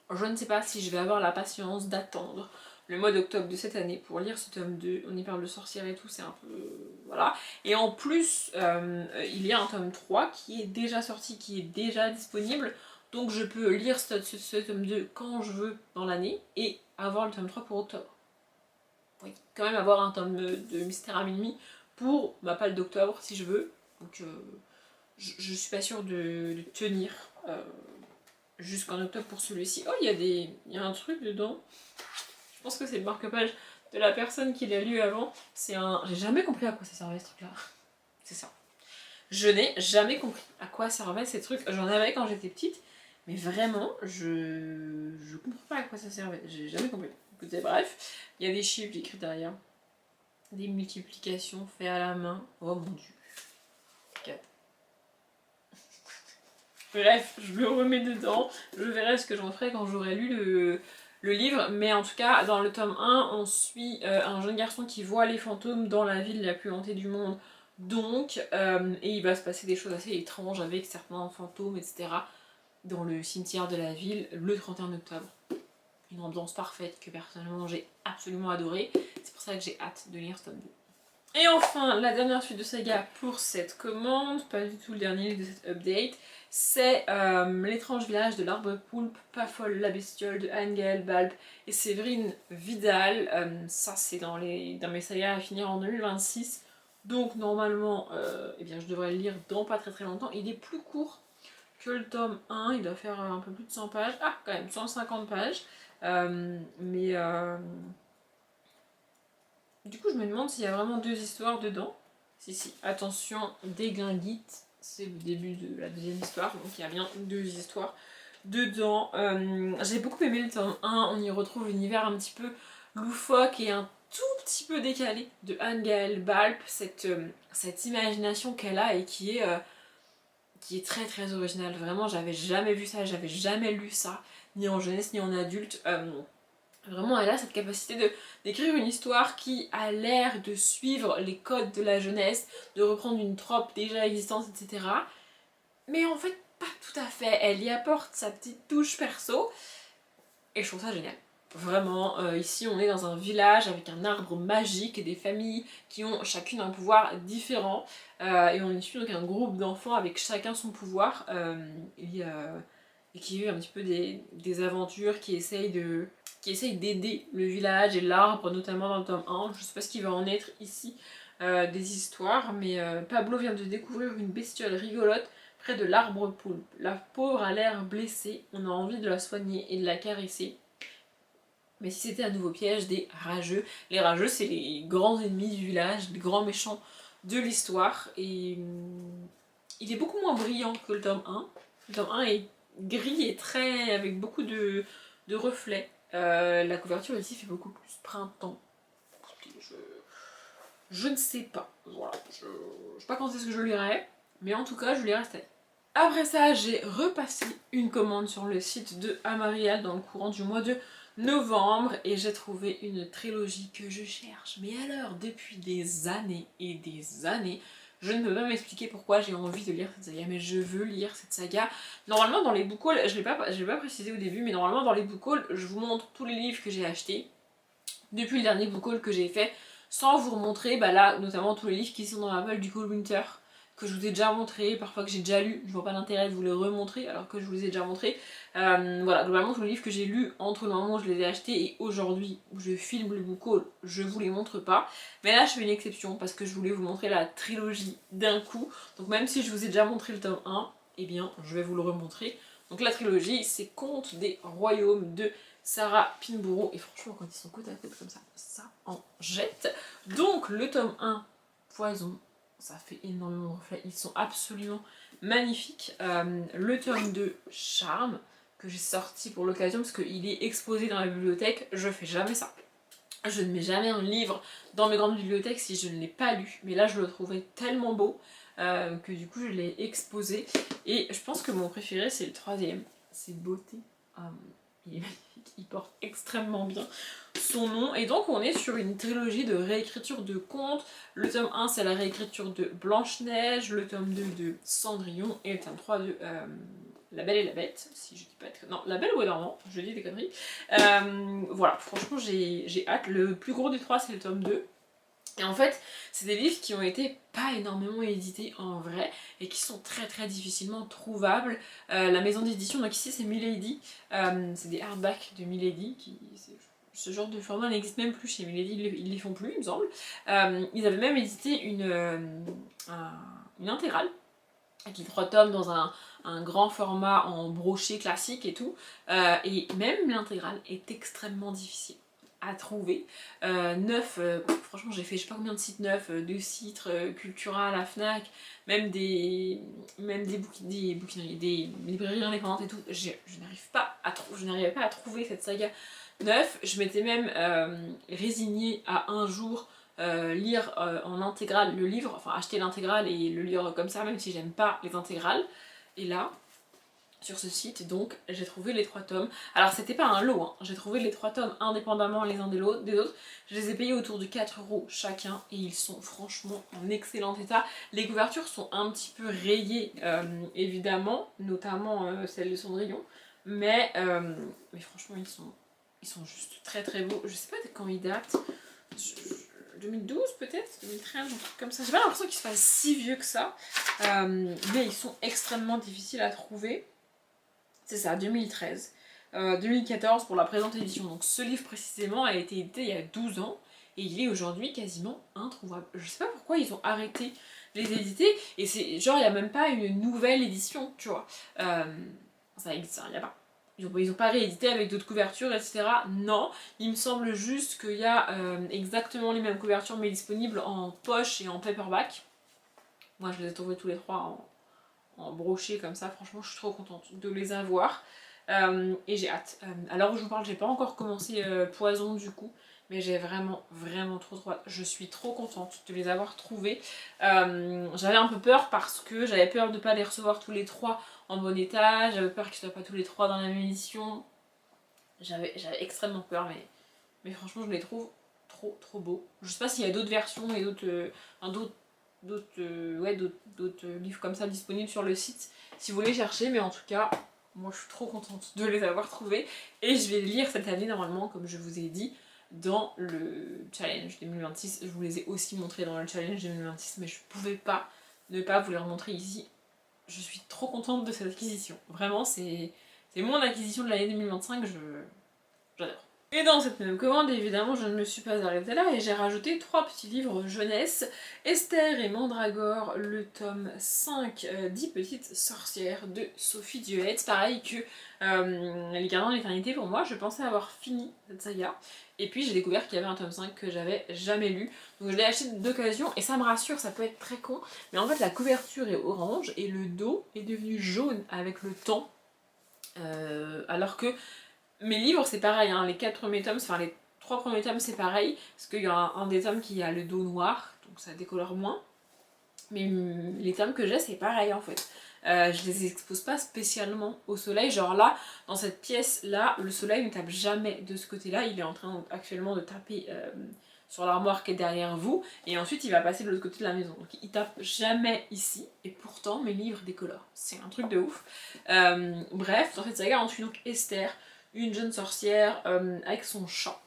Je ne sais pas si je vais avoir la patience d'attendre le mois d'octobre de cette année pour lire ce tome 2. On y parle de sorcières et tout, c'est un peu voilà. Et en plus, il y a un tome 3 qui est déjà sorti, qui est déjà disponible. Donc je peux lire ce tome 2 quand je veux dans l'année et avoir le tome 3 pour octobre. Oui, quand même avoir un tome de Mystère à minuit pour ma palle d'octobre si je veux. Donc je suis pas sûre de tenir jusqu'en octobre pour celui-ci. Oh, il y a un truc dedans. Je pense que c'est le marque-page de la personne qui l'a lu avant. C'est un... J'ai jamais compris à quoi ça servait ce truc-là. C'est ça. Je n'ai jamais compris à quoi servaient ces trucs. J'en avais quand j'étais petite, mais vraiment, je comprends pas à quoi ça servait. J'ai jamais compris. Écoutez, bref, il y a des chiffres écrits derrière. Des multiplications faites à la main. Oh mon dieu. Okay. Bref, je me remets dedans. Je verrai ce que j'en ferai quand j'aurai lu le livre. Mais en tout cas, dans le tome 1, on suit un jeune garçon qui voit les fantômes dans la ville la plus hantée du monde. Donc, et il va se passer des choses assez étranges avec certains fantômes, etc. dans le cimetière de la ville le 31 octobre. Une ambiance parfaite que personnellement j'ai absolument adorée. C'est pour ça que j'ai hâte de lire ce tome 2. Et enfin, la dernière suite de saga pour cette commande, pas du tout le dernier de cette update, c'est L'étrange village de l'arbre poulpe, pas folle la bestiole de Anne-Gaëlle Balp et Séverine Vidal. Ça c'est dans mes sagas à finir en 2026. Donc normalement, eh bien, je devrais le lire dans pas très longtemps. Il est plus court que le tome 1, il doit faire un peu plus de 100 pages. Ah, quand même, 150 pages. Mais du coup, je me demande s'il y a vraiment 2 histoires dedans. Si, attention, déglinguite, c'est le début de la deuxième histoire, donc il y a bien 2 histoires dedans. J'ai beaucoup aimé le tome 1, on y retrouve l'univers un petit peu loufoque et un tout petit peu décalé de Anne-Gaëlle Balp, cette imagination qu'elle a et qui est très très originale. Vraiment, j'avais jamais vu ça, j'avais jamais lu ça, ni en jeunesse ni en adulte. Vraiment, elle a cette capacité d'écrire une histoire qui a l'air de suivre les codes de la jeunesse, de reprendre une trope déjà existante, etc. Mais en fait, pas tout à fait. Elle y apporte sa petite touche perso, et je trouve ça génial. Vraiment, ici on est dans un village avec un arbre magique et des familles qui ont chacune un pouvoir différent. Et on y suit donc un groupe d'enfants avec chacun son pouvoir. Et qui vivent un petit peu des aventures, qui essayent d'aider le village et l'arbre, notamment dans le tome 1. Je sais pas ce qui va en être ici des histoires, mais Pablo vient de découvrir une bestiole rigolote près de l'arbre poulpe. La pauvre a l'air blessée, on a envie de la soigner et de la caresser. Mais si c'était un nouveau piège des rageux, les rageux c'est les grands ennemis du village, les grands méchants de l'histoire, et il est beaucoup moins brillant que le tome 1. Le tome 1 est gris et très avec beaucoup de reflets. La couverture ici fait beaucoup plus printemps. Je ne sais pas. Voilà. Je ne sais pas quand est-ce que je lirai, mais en tout cas je lirai cette année. Après ça, j'ai repassé une commande sur le site de Amarial dans le courant du mois de novembre et j'ai trouvé une trilogie que je cherche. Mais alors, depuis des années et des années, je ne peux pas m'expliquer pourquoi j'ai envie de lire cette saga, mais je veux lire cette saga. Normalement, dans les book hauls, je l'ai pas précisé au début, mais normalement, dans les book hauls, je vous montre tous les livres que j'ai achetés depuis le dernier book haul que j'ai fait, sans vous remontrer, bah là, notamment tous les livres qui sont dans la pile du Cold Winter, que je vous ai déjà montré, parfois que j'ai déjà lu, je vois pas l'intérêt de vous les remontrer alors que je vous les ai déjà montrés. Voilà, globalement tous les livres que j'ai lus entre le moment où je les ai achetés et aujourd'hui où je filme le book haul, je vous les montre pas. Mais là je fais une exception parce que je voulais vous montrer la trilogie d'un coup. Donc même si je vous ai déjà montré le tome 1, eh bien je vais vous le remontrer. Donc la trilogie, c'est Contes des Royaumes de Sarah Pinborough. Et franchement, quand ils sont côte à côte comme ça en jette. Donc le tome 1, Poison, ça fait énormément de reflets. Ils sont absolument magnifiques. Le tome 2, Charme, que j'ai sorti pour l'occasion parce qu'il est exposé dans la bibliothèque. Je fais jamais ça. Je ne mets jamais un livre dans mes grandes bibliothèques si je ne l'ai pas lu. Mais là, je le trouvais tellement beau que du coup, je l'ai exposé. Et je pense que mon préféré, c'est le 3e. C'est Beauté. Il est magnifique, il porte extrêmement bien son nom. Et donc on est sur une trilogie de réécriture de contes. Le tome 1 c'est la réécriture de Blanche-Neige, le tome 2 de Cendrillon et le tome 3 de La Belle et la Bête, si je dis pas de... Non, La Belle ou Dormant, je dis des conneries. Voilà, franchement j'ai hâte. Le plus gros des 3 c'est le tome 2. Et en fait, c'est des livres qui ont été pas énormément édités en vrai et qui sont très très difficilement trouvables. La maison d'édition, donc ici c'est Milady, c'est des hardbacks de Milady, ce genre de format n'existe même plus chez Milady, ils les font plus il me semble. Ils avaient même édité une intégrale, avec les 3 tomes dans un grand format en brochet classique et tout, et même l'intégrale est extrêmement difficile à trouver. Neuf, franchement j'ai fait je sais pas combien de sites neufs, de sites Cultura, la Fnac, même des bouquineries, des librairies indépendantes et tout, je n'arrivais pas à trouver cette saga neuf. Je m'étais même résignée à un jour lire en intégrale le livre, enfin acheter l'intégrale et le lire comme ça, même si j'aime pas les intégrales. Et là, sur ce site, donc, j'ai trouvé les 3 tomes. Alors, c'était pas un lot, hein. J'ai trouvé les 3 tomes indépendamment les uns des autres. Je les ai payés autour de 4 € chacun et ils sont franchement en excellent état. Les couvertures sont un petit peu rayées, évidemment, notamment celle de Cendrillon, mais franchement, ils sont juste très très beaux. Je sais pas de quand ils datent. 2012 peut-être, 2013, un truc comme ça. J'ai pas l'impression qu'ils se fassent si vieux que ça, mais ils sont extrêmement difficiles à trouver. C'est ça, 2013. 2014 pour la présente édition. Donc ce livre précisément a été édité il y a 12 ans et il est aujourd'hui quasiment introuvable. Je sais pas pourquoi ils ont arrêté de les éditer et c'est genre il n'y a même pas une nouvelle édition, tu vois. Ça existe, il n'y a pas. Ils ont pas réédité avec d'autres couvertures, etc. Non, il me semble juste qu'il y a exactement les mêmes couvertures mais disponibles en poche et en paperback. Moi je les ai trouvés tous les 3 en brochet comme ça, franchement je suis trop contente de les avoir. Et j'ai hâte. À l'heure où je vous parle, j'ai pas encore commencé Poison du coup, mais j'ai vraiment trop hâte. Je suis trop contente de les avoir trouvés. J'avais un peu peur parce que j'avais peur de pas les recevoir tous les 3 en bon état, j'avais peur qu'ils soient pas tous les 3 dans la même édition. J'avais extrêmement peur, mais franchement je les trouve trop beaux. Je sais pas s'il y a d'autres versions et d'autres livres comme ça disponibles sur le site si vous voulez chercher, mais en tout cas moi je suis trop contente de les avoir trouvés et je vais les lire cette année normalement comme je vous ai dit dans le challenge 2026. Je vous les ai aussi montrés dans le challenge 2026 mais je pouvais pas ne pas vous les remontrer ici. Je suis trop contente de cette acquisition, vraiment c'est mon acquisition de l'année 2025, j'adore. Et dans cette même commande, évidemment, je ne me suis pas arrêtée là et j'ai rajouté 3 petits livres jeunesse. Esther et Mandragore, le tome 5, 10 petites sorcières de Sophie Duet. Pareil que Les Gardiens de l'Éternité, pour moi, je pensais avoir fini cette saga. Et puis j'ai découvert qu'il y avait un tome 5 que j'avais jamais lu. Donc je l'ai acheté d'occasion et ça me rassure, ça peut être très con. Mais en fait la couverture est orange et le dos est devenu jaune avec le temps. Alors que mes livres c'est pareil, hein, les 4 premiers tomes, enfin les 3 premiers tomes c'est pareil, parce qu'il y a un des tomes qui a le dos noir, donc ça décolore moins. Mais les tomes que j'ai c'est pareil en fait. Je les expose pas spécialement au soleil, genre là, dans cette pièce là, le soleil ne tape jamais de ce côté là, il est en train actuellement de taper sur l'armoire qui est derrière vous, et ensuite il va passer de l'autre côté de la maison. Donc il tape jamais ici, et pourtant mes livres décolorent. C'est un truc de ouf. Bref, dans cette saga on suit donc Esther, une jeune sorcière avec son chat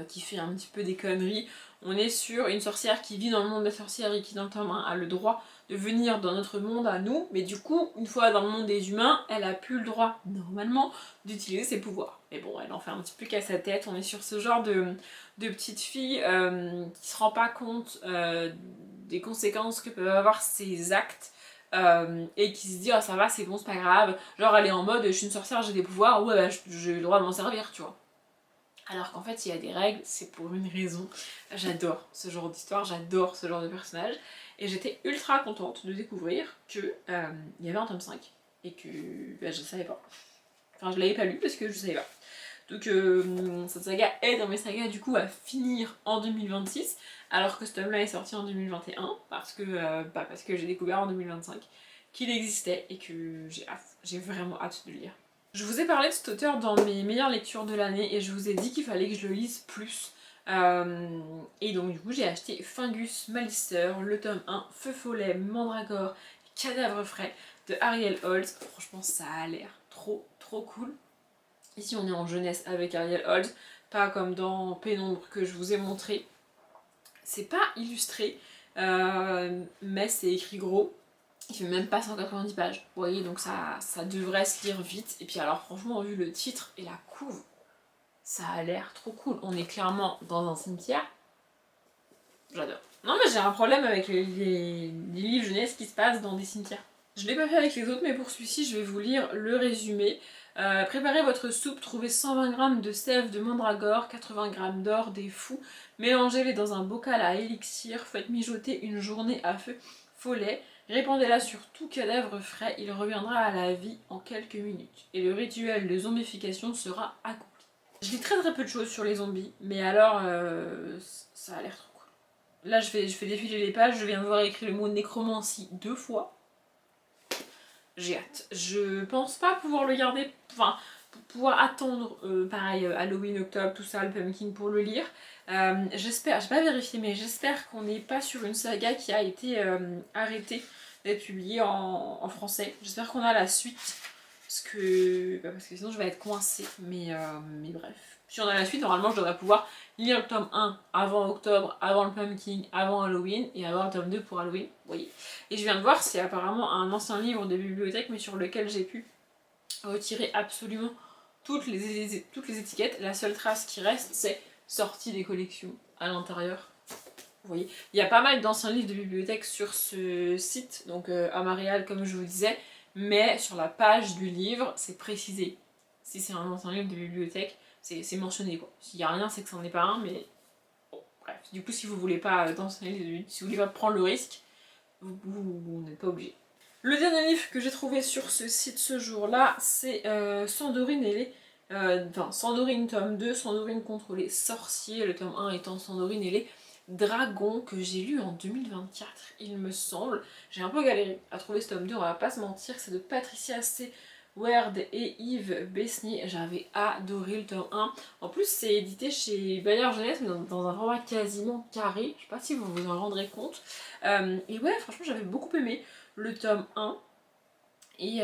qui fait un petit peu des conneries. On est sur une sorcière qui vit dans le monde des sorcières et qui dans le tome 1 a le droit de venir dans notre monde à nous, mais du coup, une fois dans le monde des humains, elle a plus le droit, normalement, d'utiliser ses pouvoirs. Mais bon, elle en fait un petit peu qu'à sa tête, on est sur ce genre de petite fille qui se rend pas compte des conséquences que peuvent avoir ses actes, et qui se dit oh ça va c'est bon c'est pas grave, genre elle est en mode je suis une sorcière j'ai des pouvoirs, ouais bah, j'ai le droit de m'en servir tu vois. Alors qu'en fait il y a des règles, c'est pour une raison. J'adore ce genre d'histoire, j'adore ce genre de personnage et j'étais ultra contente de découvrir que il y avait un tome 5 et que bah, je savais pas. Enfin je l'avais pas lu parce que je savais pas. Donc cette saga est dans mes sagas du coup à finir en 2026 alors que ce tome là est sorti en 2021 parce que j'ai découvert en 2025 qu'il existait et que j'ai vraiment hâte de le lire. Je vous ai parlé de cet auteur dans mes meilleures lectures de l'année et je vous ai dit qu'il fallait que je le lise plus. Et donc du coup j'ai acheté Fingus Malister, le tome 1, Feu Follet, Mandragore, Cadavre Frais de Ariel Holz. Franchement ça a l'air trop cool. Ici on est en jeunesse avec Ariel Holz, pas comme dans Pénombre que je vous ai montré. C'est pas illustré, mais c'est écrit gros. Il fait même pas 190 pages. Vous voyez, donc ça devrait se lire vite. Et puis alors franchement, vu le titre et la couve, ça a l'air trop cool. On est clairement dans un cimetière. J'adore. Non mais j'ai un problème avec les livres jeunesse qui se passent dans des cimetières. Je l'ai pas fait avec les autres, mais pour celui-ci, je vais vous lire le résumé. Préparez votre soupe, trouvez 120 g de sève de mandragore, 80 g d'or des fous, mélangez-les dans un bocal à élixir, faites mijoter une journée à feu follet, répandez-la sur tout cadavre frais, il reviendra à la vie en quelques minutes. Et le rituel de zombification sera accompli. Je lis très peu de choses sur les zombies, mais alors ça a l'air trop cool. Là je fais défiler les pages, je viens de voir écrit le mot nécromancie 2 fois. J'ai hâte. Je pense pas pouvoir le garder, enfin, pour pouvoir attendre, pareil, Halloween, octobre, tout ça, le pumpkin pour le lire. J'espère, j'ai pas vérifié, mais j'espère qu'on n'est pas sur une saga qui a été arrêtée d'être publiée en français. J'espère qu'on a la suite, parce que sinon je vais être coincée, mais bref. Si on a la suite, normalement je devrais pouvoir lire le tome 1 avant octobre, avant le pumpkin, avant Halloween, et avoir le tome 2 pour Halloween, vous voyez. Et je viens de voir, c'est apparemment un ancien livre de bibliothèque, mais sur lequel j'ai pu retirer absolument toutes les étiquettes. La seule trace qui reste, c'est sortie des collections à l'intérieur. Vous voyez, il y a pas mal d'anciens livres de bibliothèque sur ce site, donc à Marial, comme je vous disais, mais sur la page du livre, c'est précisé. Si c'est un ancien livre de bibliothèque, c'est mentionné quoi. S'il n'y a rien, c'est que c'en est pas un, mais bon, bref. Du coup, si vous voulez pas d'anciens livres, si vous voulez pas prendre le risque, vous n'êtes pas obligé. Le dernier livre que j'ai trouvé sur ce site ce jour-là, c'est Sandorine et les... Sandorine tome 2, Sandorine contre les sorciers, le tome 1 étant Sandorine et les dragons, que j'ai lu en 2024, il me semble. J'ai un peu galéré à trouver ce tome 2, on va pas se mentir, c'est de Patricia C. Ward et Yves Besnier. J'avais adoré le tome 1. En plus, c'est édité chez Bayard Jeunesse, mais dans un format quasiment carré. Je sais pas si vous vous en rendrez compte. Et ouais, franchement, j'avais beaucoup aimé le tome 1. Et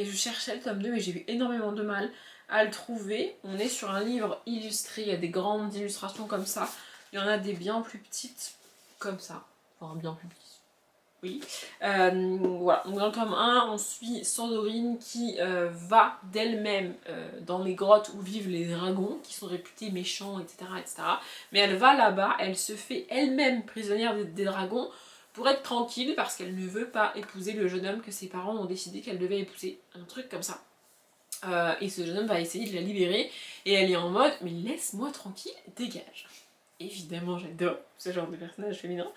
je cherchais le tome 2, mais j'ai eu énormément de mal à le trouver. On est sur un livre illustré, il y a des grandes illustrations comme ça. Il y en a des bien plus petites, comme ça. Enfin, bien plus petites. Oui. Voilà, donc dans le tome 1, on suit Sandorine qui va d'elle-même dans les grottes où vivent les dragons, qui sont réputés méchants, etc., etc. Mais elle va là-bas, elle se fait elle-même prisonnière des dragons pour être tranquille parce qu'elle ne veut pas épouser le jeune homme que ses parents ont décidé qu'elle devait épouser. Un truc comme ça. Et ce jeune homme va essayer de la libérer et elle est en mode « mais laisse-moi tranquille, dégage ». Évidemment, j'adore ce genre de personnage féminin.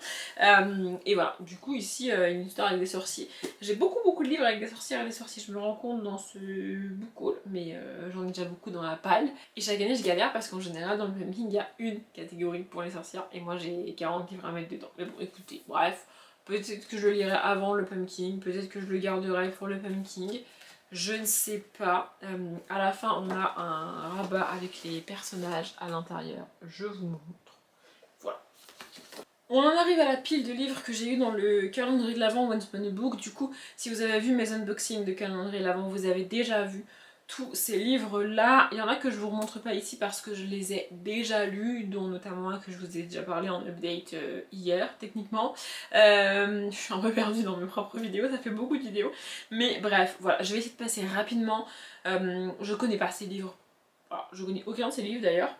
Et voilà, du coup, ici, une histoire avec des sorciers. J'ai beaucoup de livres avec des sorcières et des sorciers, je me rends compte dans ce book haul, mais j'en ai déjà beaucoup dans la palle. Et chaque année, je galère parce qu'en général, dans le pumpkin, il y a une catégorie pour les sorcières, et moi, j'ai 40 livres à mettre dedans. Mais bon, écoutez, bref, peut-être que je le lirai avant le pumpkin, peut-être que je le garderai pour le pumpkin. Je ne sais pas. À la fin, on a un rabat avec les personnages à l'intérieur. Je vous montre. Voilà. On en arrive à la pile de livres que j'ai eu dans le calendrier de l'Avent Once Upon a Book. Du coup, si vous avez vu mes unboxings de calendrier de l'Avent, vous avez déjà vu tous ces livres-là. Il y en a que je vous remontre pas ici parce que je les ai déjà lus, dont notamment un que je vous ai déjà parlé en update hier, techniquement. Je suis un peu perdue dans mes propres vidéos, ça fait beaucoup de vidéos. Mais bref, voilà, je vais essayer de passer rapidement. Je connais pas ces livres. Voilà, je connais aucun de ces livres d'ailleurs.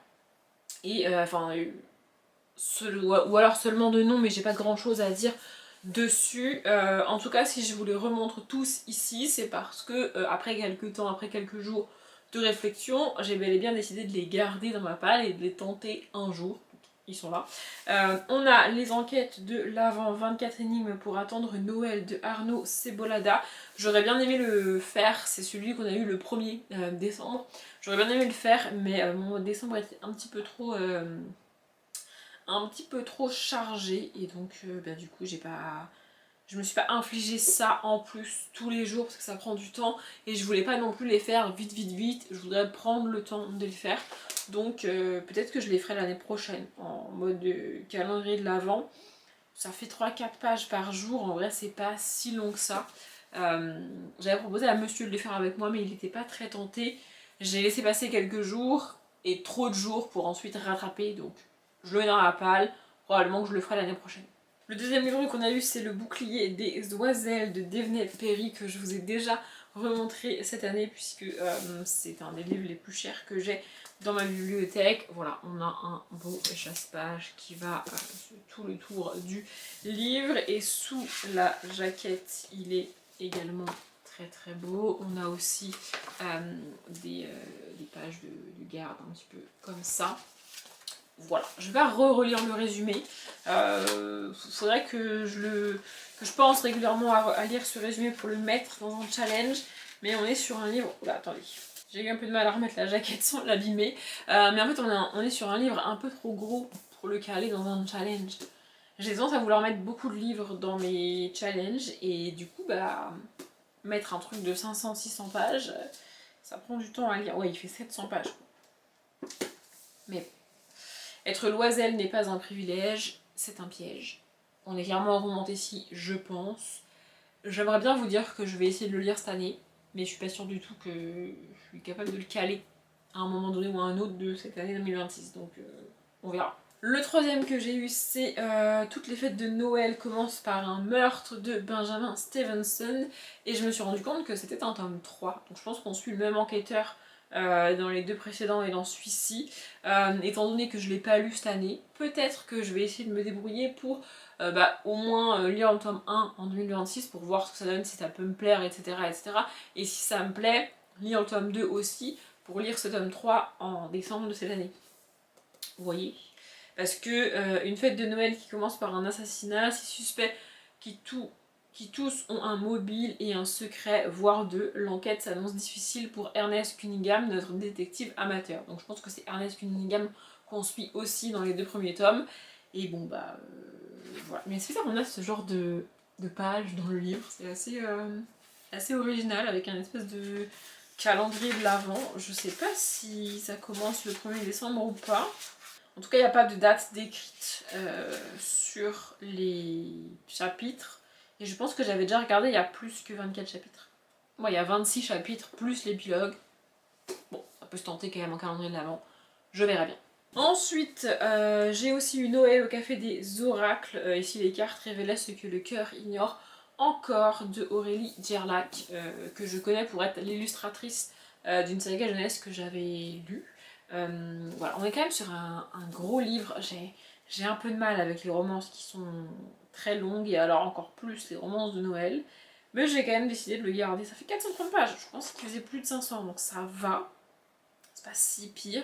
Et ou alors seulement de nom, mais j'ai pas grand chose à dire dessus. En tout cas, si je vous les remontre tous ici, c'est parce que après quelques temps, après quelques jours de réflexion, j'ai bel et bien décidé de les garder dans ma palle et de les tenter un jour. Ils sont là. On a les enquêtes de l'Avent 24 énigmes pour attendre Noël de Arnaud Cebolada. J'aurais bien aimé le faire, c'est celui qu'on a eu le 1er décembre. J'aurais bien aimé le faire, mais mon mois de décembre était un petit peu trop chargé et donc du coup je me suis pas infligé ça en plus tous les jours parce que ça prend du temps et je voulais pas non plus les faire vite, je voudrais prendre le temps de les faire, donc peut-être que je les ferai l'année prochaine en mode calendrier de l'Avent. Ça fait 3-4 pages par jour, en vrai c'est pas si long que ça. J'avais proposé à monsieur de les faire avec moi mais il était pas très tenté, j'ai laissé passer quelques jours et trop de jours pour ensuite rattraper, donc je le mets dans la palle, probablement que je le ferai l'année prochaine. Le deuxième livre qu'on a eu, c'est Le bouclier des oiselles de Devnet Perry, que je vous ai déjà remontré cette année, puisque c'est un des livres les plus chers que j'ai dans ma bibliothèque. Voilà, on a un beau chasse-page qui va sur tout le tour du livre, et sous la jaquette, il est également très très beau. On a aussi des pages de garde un petit peu comme ça. Voilà, je vais relire le résumé. Faudrait que je pense régulièrement à lire ce résumé pour le mettre dans un challenge. Mais on est sur un livre... Oula, attendez. J'ai eu un peu de mal à remettre la jaquette sans l'abîmer. Mais en fait, on est sur un livre un peu trop gros pour le caler dans un challenge. J'ai tendance à vouloir mettre beaucoup de livres dans mes challenges. Et du coup, bah, mettre un truc de 500-600 pages, ça prend du temps à lire. Ouais, il fait 700 pages. Mais... être loiselle n'est pas un privilège, c'est un piège. On est clairement en romantécie, je pense. J'aimerais bien vous dire que je vais essayer de le lire cette année, mais je suis pas sûre du tout que je suis capable de le caler à un moment donné ou à un autre de cette année 2026, donc on verra. Le troisième que j'ai eu, c'est Toutes les fêtes de Noël commencent par un meurtre de Benjamin Stevenson, et je me suis rendu compte que c'était un tome 3, donc je pense qu'on suit le même enquêteur dans les deux précédents et dans celui-ci. Étant donné que je l'ai pas lu cette année, peut-être que je vais essayer de me débrouiller pour au moins lire le tome 1 en 2026 pour voir ce que ça donne, si ça peut me plaire, etc. etc. Et si ça me plaît, lire le tome 2 aussi pour lire ce tome 3 en décembre de cette année. Vous voyez ? Parce que une fête de Noël qui commence par un assassinat, six suspects qui tous ont un mobile et un secret, voire deux. L'enquête s'annonce difficile pour Ernest Cunningham, notre détective amateur. Donc je pense que c'est Ernest Cunningham qu'on suit aussi dans les deux premiers tomes. Et bon bah voilà. Mais c'est ça qu'on a ce genre de pages dans le livre. C'est assez original avec un espèce de calendrier de l'Avent. Je sais pas si ça commence le 1er décembre ou pas. En tout cas, il n'y a pas de date décrite sur les chapitres. Et je pense que j'avais déjà regardé, il y a plus que 24 chapitres. Bon, il y a 26 chapitres plus l'épilogue. Bon, ça peut se tenter quand même en calendrier de l'Avent. Je verrai bien. Ensuite, j'ai aussi eu Noël au Café des Oracles. Ici, les cartes révélaient ce que le cœur ignore encore, de Aurélie Gerlach, que je connais pour être l'illustratrice d'une saga jeunesse que j'avais lue. Voilà, on est quand même sur un gros livre. J'ai un peu de mal avec les romances qui sont très longues, et alors encore plus les romances de Noël. Mais j'ai quand même décidé de le garder. Ça fait 430 pages, je pense qu'il faisait plus de 500, donc ça va. C'est pas si pire.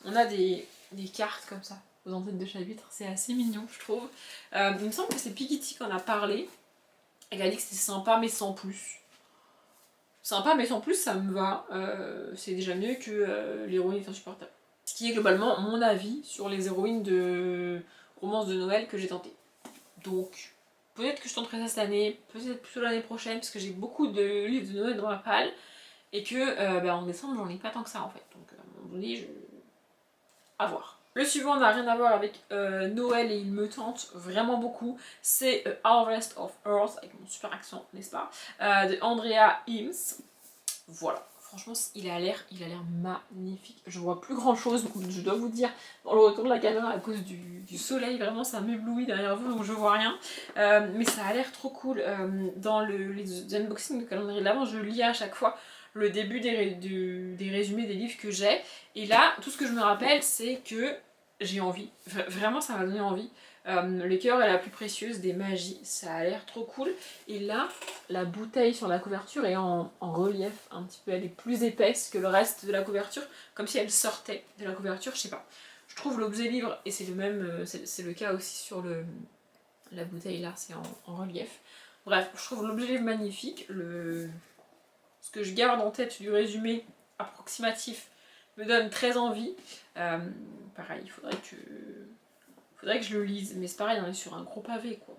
On a des cartes comme ça aux en-têtes de chapitre, c'est assez mignon, je trouve. Il me semble que c'est Piketty qui en a parlé. Elle a dit que c'était sympa, mais sans plus. Sympa, mais sans plus, ça me va. C'est déjà mieux que l'héroïne est insupportable. Ce qui est globalement mon avis sur les héroïnes de romances de Noël que j'ai tentées. Donc, peut-être que je tenterai ça cette année, peut-être plutôt l'année prochaine, parce que j'ai beaucoup de livres de Noël dans ma palle, et que en décembre, j'en ai pas tant que ça en fait. Donc, à un moment donné, à voir. Le suivant n'a rien à voir avec Noël et il me tente vraiment beaucoup. C'est Harvest of Earth, avec mon super accent, n'est-ce pas, de Andrea Eames. Voilà, franchement, il a l'air magnifique. Je vois plus grand chose, je dois vous dire, dans le retour de la caméra à cause du soleil, vraiment ça m'éblouit derrière vous, donc je vois rien. Mais ça a l'air trop cool. Dans les unboxings de calendrier de l'Avent, je lis à chaque fois le début des résumés des livres que j'ai. Et là, tout ce que je me rappelle, c'est que j'ai envie. Vraiment, ça m'a donné envie. Le cœur est la plus précieuse des magies, ça a l'air trop cool. Et là, la bouteille sur la couverture est en relief un petit peu, elle est plus épaisse que le reste de la couverture, comme si elle sortait de la couverture, je sais pas. Je trouve l'objet livre, et c'est le même, c'est le cas aussi sur la bouteille là, c'est en relief. Bref, je trouve l'objet livre magnifique. Ce que je garde en tête du résumé approximatif me donne très envie. Pareil, il faudrait que je le lise, mais c'est pareil, on est sur un gros pavé quoi.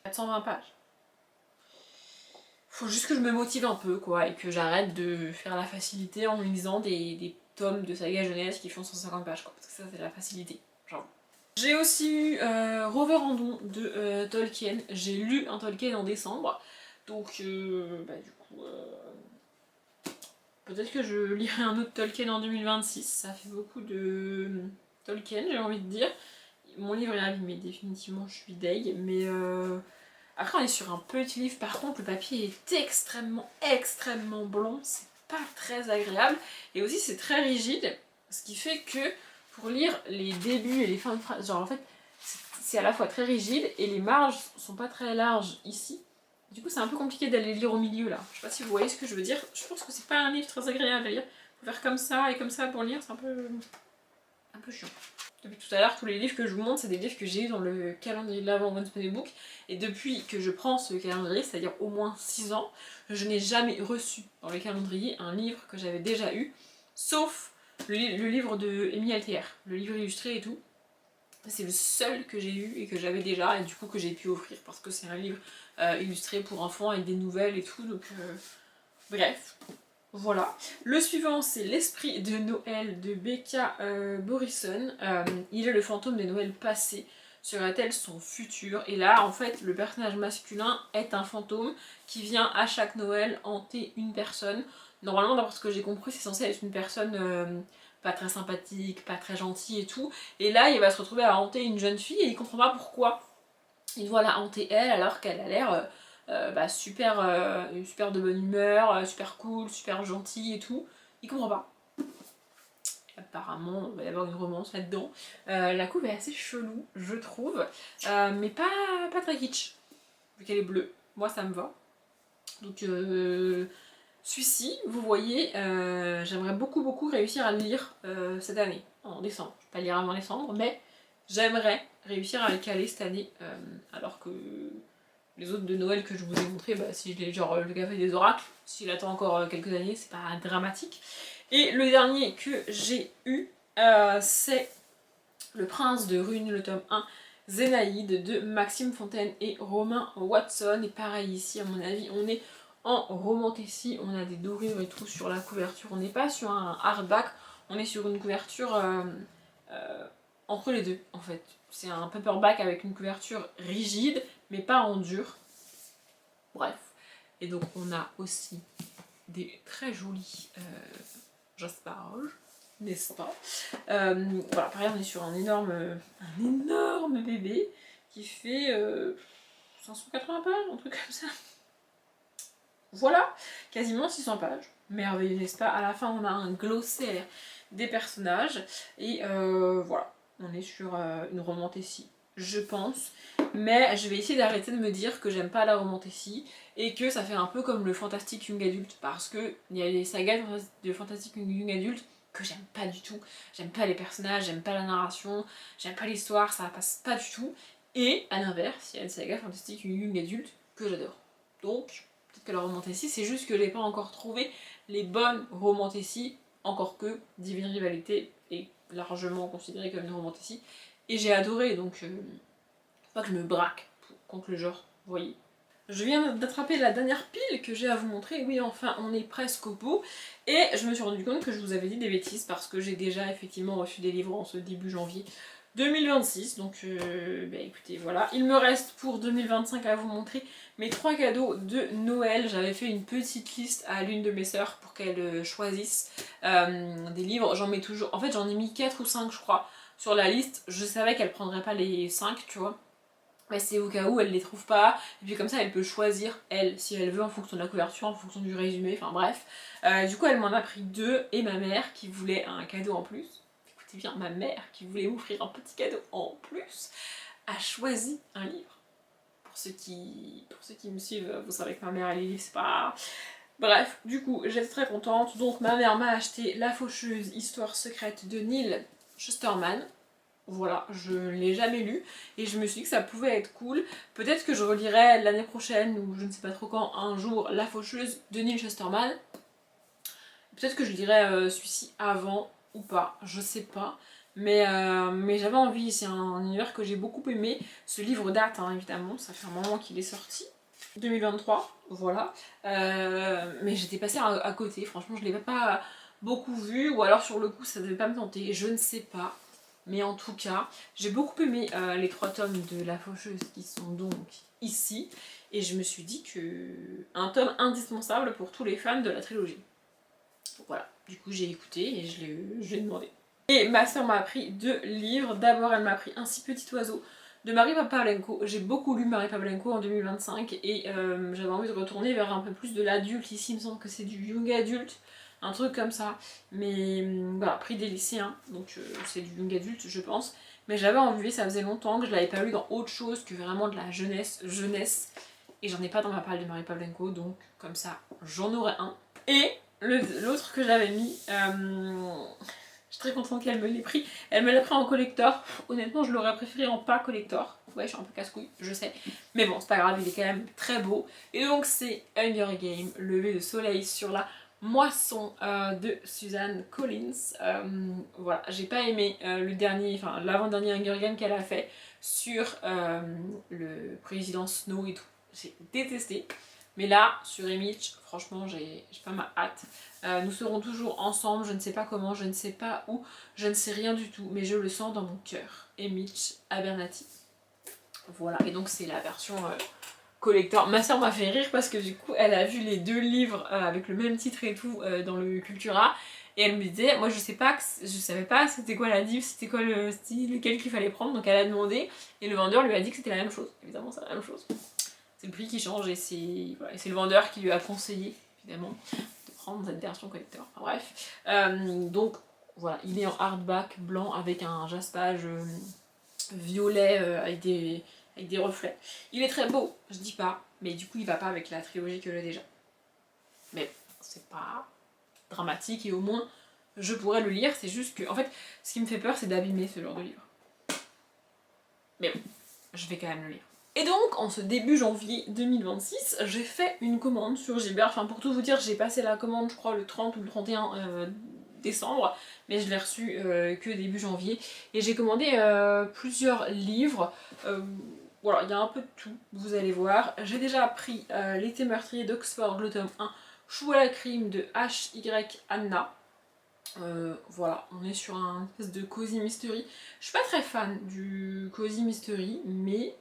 420 pages. Faut juste que je me motive un peu quoi, et que j'arrête de faire la facilité en lisant des tomes de saga jeunesse qui font 150 pages quoi, parce que ça c'est la facilité, genre. J'ai aussi eu Reverandon de Tolkien. J'ai lu un Tolkien en décembre, donc du coup peut-être que je lirai un autre Tolkien en 2026. Ça fait beaucoup de Tolkien, j'ai envie de dire. mon livre est abîmé, définitivement je suis deg, mais après on est sur un petit livre, par contre le papier est extrêmement blanc, c'est pas très agréable, et aussi c'est très rigide, ce qui fait que pour lire les débuts et les fins de phrase, genre en fait c'est à la fois très rigide et les marges sont pas très larges ici. Du coup c'est un peu compliqué d'aller lire au milieu là. Je sais pas si vous voyez ce que je veux dire. Je pense que c'est pas un livre très agréable à lire. Faut faire comme ça et comme ça pour lire, c'est un peu chiant. Depuis tout à l'heure, tous les livres que je vous montre, c'est des livres que j'ai eu dans le calendrier de l'Avent Once Upon a Book. Et depuis que je prends ce calendrier, c'est-à-dire au moins 6 ans, je n'ai jamais reçu dans le calendrier un livre que j'avais déjà eu, sauf le livre de Amy Alter, le livre illustré et tout. C'est le seul que j'ai eu et que j'avais déjà, et du coup que j'ai pu offrir parce que c'est un livre illustré pour enfants avec des nouvelles et tout, donc bref. Voilà. Le suivant, c'est L'Esprit de Noël de Becca Borisson. Il est le fantôme des Noëls passés. Sera-t-elle son futur? Et là, en fait, le personnage masculin est un fantôme qui vient à chaque Noël hanter une personne. Normalement, d'après ce que j'ai compris, c'est censé être une personne pas très sympathique, pas très gentille et tout. Et là, il va se retrouver à hanter une jeune fille et il comprend pas pourquoi il doit la hanter elle alors qu'elle a l'air super de bonne humeur, super cool, super gentille et tout. Il comprend pas. Apparemment, il va y avoir une romance là-dedans. La couve est assez chelou, je trouve, mais pas très kitsch, vu qu'elle est bleue. Moi, ça me va. Donc, celui-ci, vous voyez, j'aimerais beaucoup réussir à le lire cette année, en décembre. Je vais pas le lire avant décembre, mais j'aimerais réussir à le caler cette année, alors que les autres de Noël que je vous ai montré, si je l'ai, genre le café des oracles, s'il attend encore quelques années, c'est pas dramatique. Et le dernier que j'ai eu, c'est Le Prince de Rune, le tome 1, Zénaïde de Maxime Fontaine et Romain Watson. Et pareil ici, à mon avis, on est en romantécie, on a des dorures et tout sur la couverture. On n'est pas sur un hardback, on est sur une couverture entre les deux en fait. C'est un paperback avec une couverture rigide, mais pas en dur. Bref. Et donc on a aussi des très jolis jaspages, n'est-ce pas? Voilà, pareil, on est sur un énorme bébé qui fait 580 pages, un truc comme ça. Voilà, quasiment 600 pages. Merveilleux, n'est-ce pas? À la fin, on a un glossaire des personnages. Et voilà, on est sur une romantécie, je pense. Mais je vais essayer d'arrêter de me dire que j'aime pas la romantécie et que ça fait un peu comme le fantastique young adulte, parce que il y a des sagas de fantastique young adulte que j'aime pas du tout. J'aime pas les personnages, j'aime pas la narration, j'aime pas l'histoire, ça passe pas du tout. Et à l'inverse, il y a une saga fantastique young adulte que j'adore. Donc, peut-être que la romantécie, c'est juste que j'ai pas encore trouvé les bonnes romantécies, encore que Divine Rivalité est largement considérée comme une romantécie. Et j'ai adoré, donc faut pas que je me braque contre le genre, vous voyez. Je viens d'attraper la dernière pile que j'ai à vous montrer. Oui, enfin, on est presque au bout. Et je me suis rendu compte que je vous avais dit des bêtises parce que j'ai déjà effectivement reçu des livres en ce début janvier 2026. Donc, écoutez, voilà. Il me reste pour 2025 à vous montrer mes 3 cadeaux de Noël. J'avais fait une petite liste à l'une de mes sœurs pour qu'elle choisisse des livres. J'en mets toujours... En fait, j'en ai mis 4 ou 5, je crois, sur la liste. Je savais qu'elle prendrait pas les 5, tu vois. Mais c'est au cas où elle les trouve pas, et puis comme ça elle peut choisir, elle, si elle veut, en fonction de la couverture, en fonction du résumé, enfin bref. Du coup elle m'en a pris 2, et ma mère qui voulait un cadeau en plus, écoutez bien, ma mère qui voulait m'offrir un petit cadeau en plus, a choisi un livre. Pour ceux qui me suivent, vous savez que ma mère elle lit, c'est pas... Bref, du coup j'étais très contente, donc ma mère m'a acheté La Faucheuse, histoire secrète de Neil Shusterman. Voilà, je ne l'ai jamais lu et je me suis dit que ça pouvait être cool. Peut-être que je relirai l'année prochaine ou je ne sais pas trop quand, un jour, La Faucheuse de Neil Shusterman. Peut-être que je lirai celui-ci avant ou pas, je sais pas. Mais j'avais envie, c'est un univers que j'ai beaucoup aimé. Ce livre date hein, évidemment, ça fait un moment qu'il est sorti. 2023, voilà. Mais j'étais passée à côté, franchement je ne l'ai pas beaucoup vu ou alors sur le coup ça devait pas me tenter, je ne sais pas. Mais en tout cas, j'ai beaucoup aimé les 3 tomes de La Faucheuse qui sont donc ici. Et je me suis dit que un tome indispensable pour tous les fans de la trilogie. Donc voilà, du coup j'ai écouté et je l'ai demandé. Et ma soeur m'a pris 2 livres. D'abord elle m'a pris Un si petit oiseau de Marie Pavlenko. J'ai beaucoup lu Marie Pavlenko en 2025 et j'avais envie de retourner vers un peu plus de l'adulte. Ici il me semble que c'est du young adulte, un truc comme ça. Mais voilà, prix des lycéens, donc c'est du young adulte je pense. Mais j'avais envie, ça faisait longtemps que je l'avais pas lu dans autre chose que vraiment de la jeunesse. Et j'en ai pas dans ma palle de Marie Pavlenko, donc comme ça j'en aurai un. Et l'autre que j'avais mis, je suis très contente qu'elle me l'ait pris. Elle me l'a pris en collector. Honnêtement, je l'aurais préféré en pas collector. Ouais, je suis un peu casse-couille, je sais. Mais bon, c'est pas grave, il est quand même très beau. Et donc, c'est Hunger Games, lever de soleil sur la moisson de Suzanne Collins. Voilà, j'ai pas aimé le dernier, enfin l'avant-dernier Hunger Games qu'elle a fait sur le président Snow et tout. J'ai détesté. Mais là, sur Image, franchement, j'ai pas ma hâte. Nous serons toujours ensemble, je ne sais pas comment, je ne sais pas où, je ne sais rien du tout, mais je le sens dans mon cœur. Et Mitch Abernathy. Voilà, et donc c'est la version collector. Ma soeur m'a fait rire parce que du coup, elle a vu les 2 livres avec le même titre et tout dans le Cultura. Et elle me disait, moi je savais pas c'était quoi la div, c'était quoi le style, lequel qu'il fallait prendre, donc elle a demandé. Et le vendeur lui a dit que c'était la même chose. Évidemment, c'est la même chose. C'est le prix qui change et c'est voilà, le vendeur qui lui a conseillé, évidemment, de prendre cette version collector. Enfin, bref. Donc voilà, il est en hardback blanc avec un jaspage violet avec des reflets. Il est très beau, je dis pas, mais du coup il va pas avec la trilogie que j'ai déjà. Mais c'est pas dramatique et au moins je pourrais le lire, c'est juste que, en fait, ce qui me fait peur c'est d'abîmer ce genre de livre. Mais bon, je vais quand même le lire. Et donc, en ce début janvier 2026, j'ai fait une commande sur Gilbert. Enfin, pour tout vous dire, j'ai passé la commande, je crois, le 30 ou le 31 décembre, mais je l'ai reçu que début janvier. Et j'ai commandé plusieurs livres. Voilà, il y a un peu de tout, vous allez voir. J'ai déjà pris L'été meurtrier d'Oxford, le tome 1, Chou à la crime de H.Y. Anna. Voilà, on est sur un espèce de cozy mystery. Je suis pas très fan du cozy mystery, mais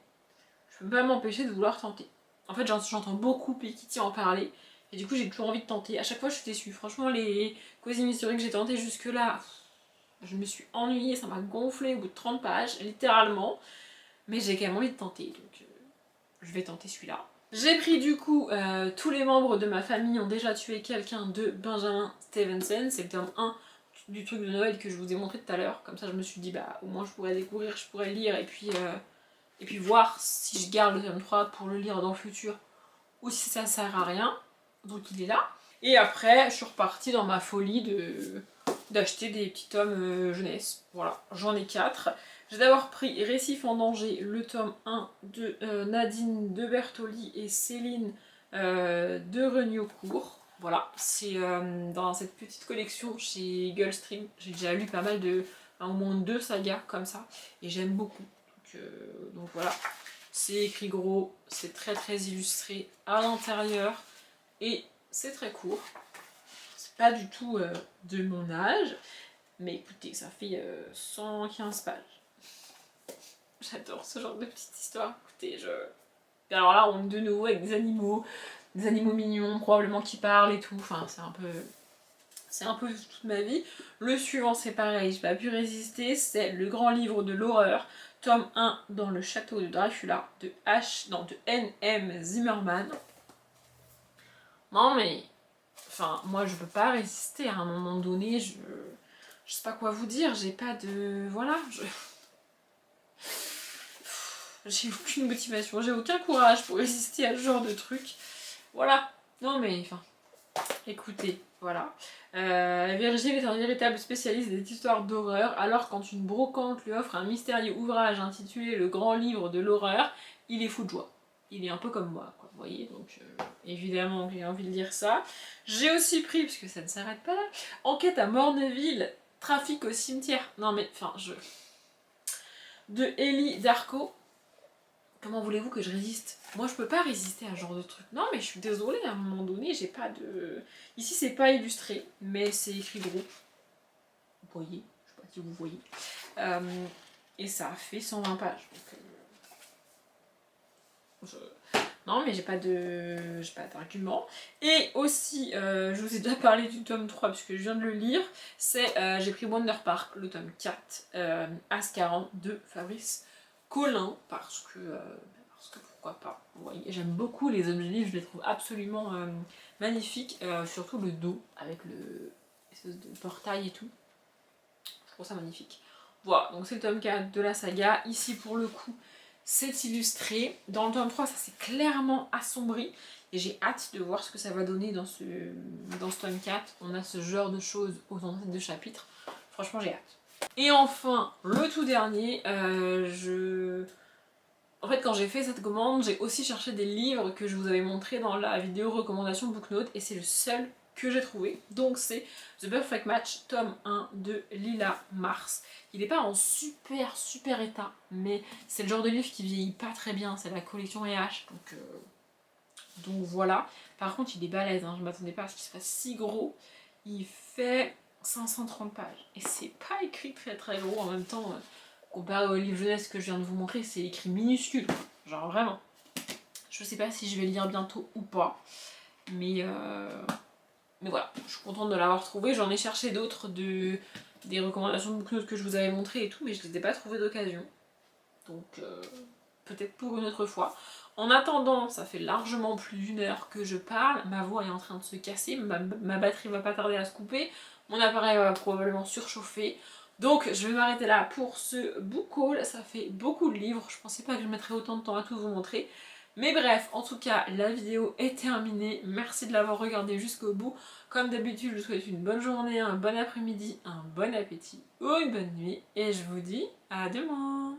je peux pas m'empêcher de vouloir tenter. En fait, j'entends beaucoup Piketty en parler, et du coup, j'ai toujours envie de tenter. À chaque fois, je suis déçue. Franchement, les cozy mystery que j'ai tenté jusque-là, je me suis ennuyée, ça m'a gonflé au bout de 30 pages, littéralement. Mais j'ai quand même envie de tenter, donc je vais tenter celui-là. J'ai pris du coup Tous les membres de ma famille ont déjà tué quelqu'un de Benjamin Stevenson. C'est le tome 1 du truc de Noël que je vous ai montré tout à l'heure. Comme ça, je me suis dit, bah au moins je pourrais découvrir, je pourrais lire et puis voir si je garde le tome 3 pour le lire dans le futur ou si ça sert à rien. Donc il est là. Et après, je suis repartie dans ma folie d'acheter des petits tomes jeunesse. Voilà, j'en ai 4. J'ai d'abord pris Récif en danger, le tome 1 de Nadine de Bertoli et Céline de Regnaucourt. Voilà, c'est dans cette petite collection chez Gulfstream. J'ai déjà lu pas mal au moins 2 sagas comme ça, et j'aime beaucoup. Donc voilà, c'est écrit gros, c'est très très illustré à l'intérieur, et c'est très court. C'est pas du tout de mon âge, mais écoutez, ça fait 115 pages. J'adore ce genre de petite histoire. Écoutez, Et alors là, on est de nouveau avec des animaux mignons, probablement qui parlent et tout. Enfin, c'est un peu toute ma vie. Le suivant, c'est pareil, j'ai pas pu résister. C'est Le Grand Livre de l'Horreur, tome 1 dans le château de Dracula, de N.M. Zimmerman. Non mais, enfin, moi je peux pas résister à un moment donné. Je sais pas quoi vous dire. J'ai pas de, voilà. J'ai aucune motivation, j'ai aucun courage pour résister à ce genre de truc. Voilà. Non mais, enfin, écoutez, voilà. Virgile est un véritable spécialiste des histoires d'horreur, alors quand une brocante lui offre un mystérieux ouvrage intitulé Le Grand Livre de l'Horreur, il est fou de joie. Il est un peu comme moi, quoi, vous voyez, donc évidemment j'ai envie de lire ça. J'ai aussi pris, parce que ça ne s'arrête pas là, Enquête à Morneville, trafic au cimetière. Non mais, enfin, de Ellie Darko. Comment voulez-vous que je résiste? Moi je peux pas résister à ce genre de truc. Non mais je suis désolée, à un moment donné, j'ai pas de... Ici c'est pas illustré, mais c'est écrit gros. Vous voyez, je sais pas si vous voyez. Et ça a fait 120 pages. Donc, Non, mais j'ai pas d'argument. Et aussi, je vous ai déjà parlé du tome 3 puisque je viens de le lire. C'est, j'ai pris Wonder Park, le tome 4, Ascaran de Fabrice Collin, parce que pourquoi pas. Vous voyez, j'aime beaucoup les objets livres, je les trouve absolument magnifiques. Surtout le dos, avec le espèce de portail et tout. Je trouve ça magnifique. Voilà, donc c'est le tome 4 de la saga. Ici, pour le coup, c'est illustré. Dans le tome 3, ça s'est clairement assombri. Et j'ai hâte de voir ce que ça va donner dans ce tome 4. On a ce genre de choses aux entrées de chapitres. Franchement, j'ai hâte. Et enfin, le tout dernier, en fait, quand j'ai fait cette commande, j'ai aussi cherché des livres que je vous avais montré dans la vidéo recommandation Booknote, et c'est le seul que j'ai trouvé. Donc c'est The Perfect Match, tome 1 de Lila Mars. Il n'est pas en super état, mais c'est le genre de livre qui vieillit pas très bien, c'est la collection EH, donc voilà. Par contre, il est balèze, hein. Je m'attendais pas à ce qu'il se fasse si gros. Il fait 530 pages, et c'est pas écrit très gros en même temps. Comparé au livre jeunesse que je viens de vous montrer, c'est écrit minuscule, genre vraiment. Je sais pas si je vais le lire bientôt ou pas, mais voilà, je suis contente de l'avoir trouvé. J'en ai cherché d'autres des recommandations de Booknote que je vous avais montré et tout, mais je les ai pas trouvées d'occasion. Donc peut-être pour une autre fois. En attendant, ça fait largement plus d'une heure que je parle, ma voix est en train de se casser, ma batterie va pas tarder à se couper, mon appareil va probablement surchauffer. Donc je vais m'arrêter là pour ce book haul, ça fait beaucoup de livres, je pensais pas que je mettrais autant de temps à tout vous montrer. Mais bref, en tout cas, la vidéo est terminée, merci de l'avoir regardée jusqu'au bout. Comme d'habitude, je vous souhaite une bonne journée, un bon après-midi, un bon appétit ou une bonne nuit, et je vous dis à demain.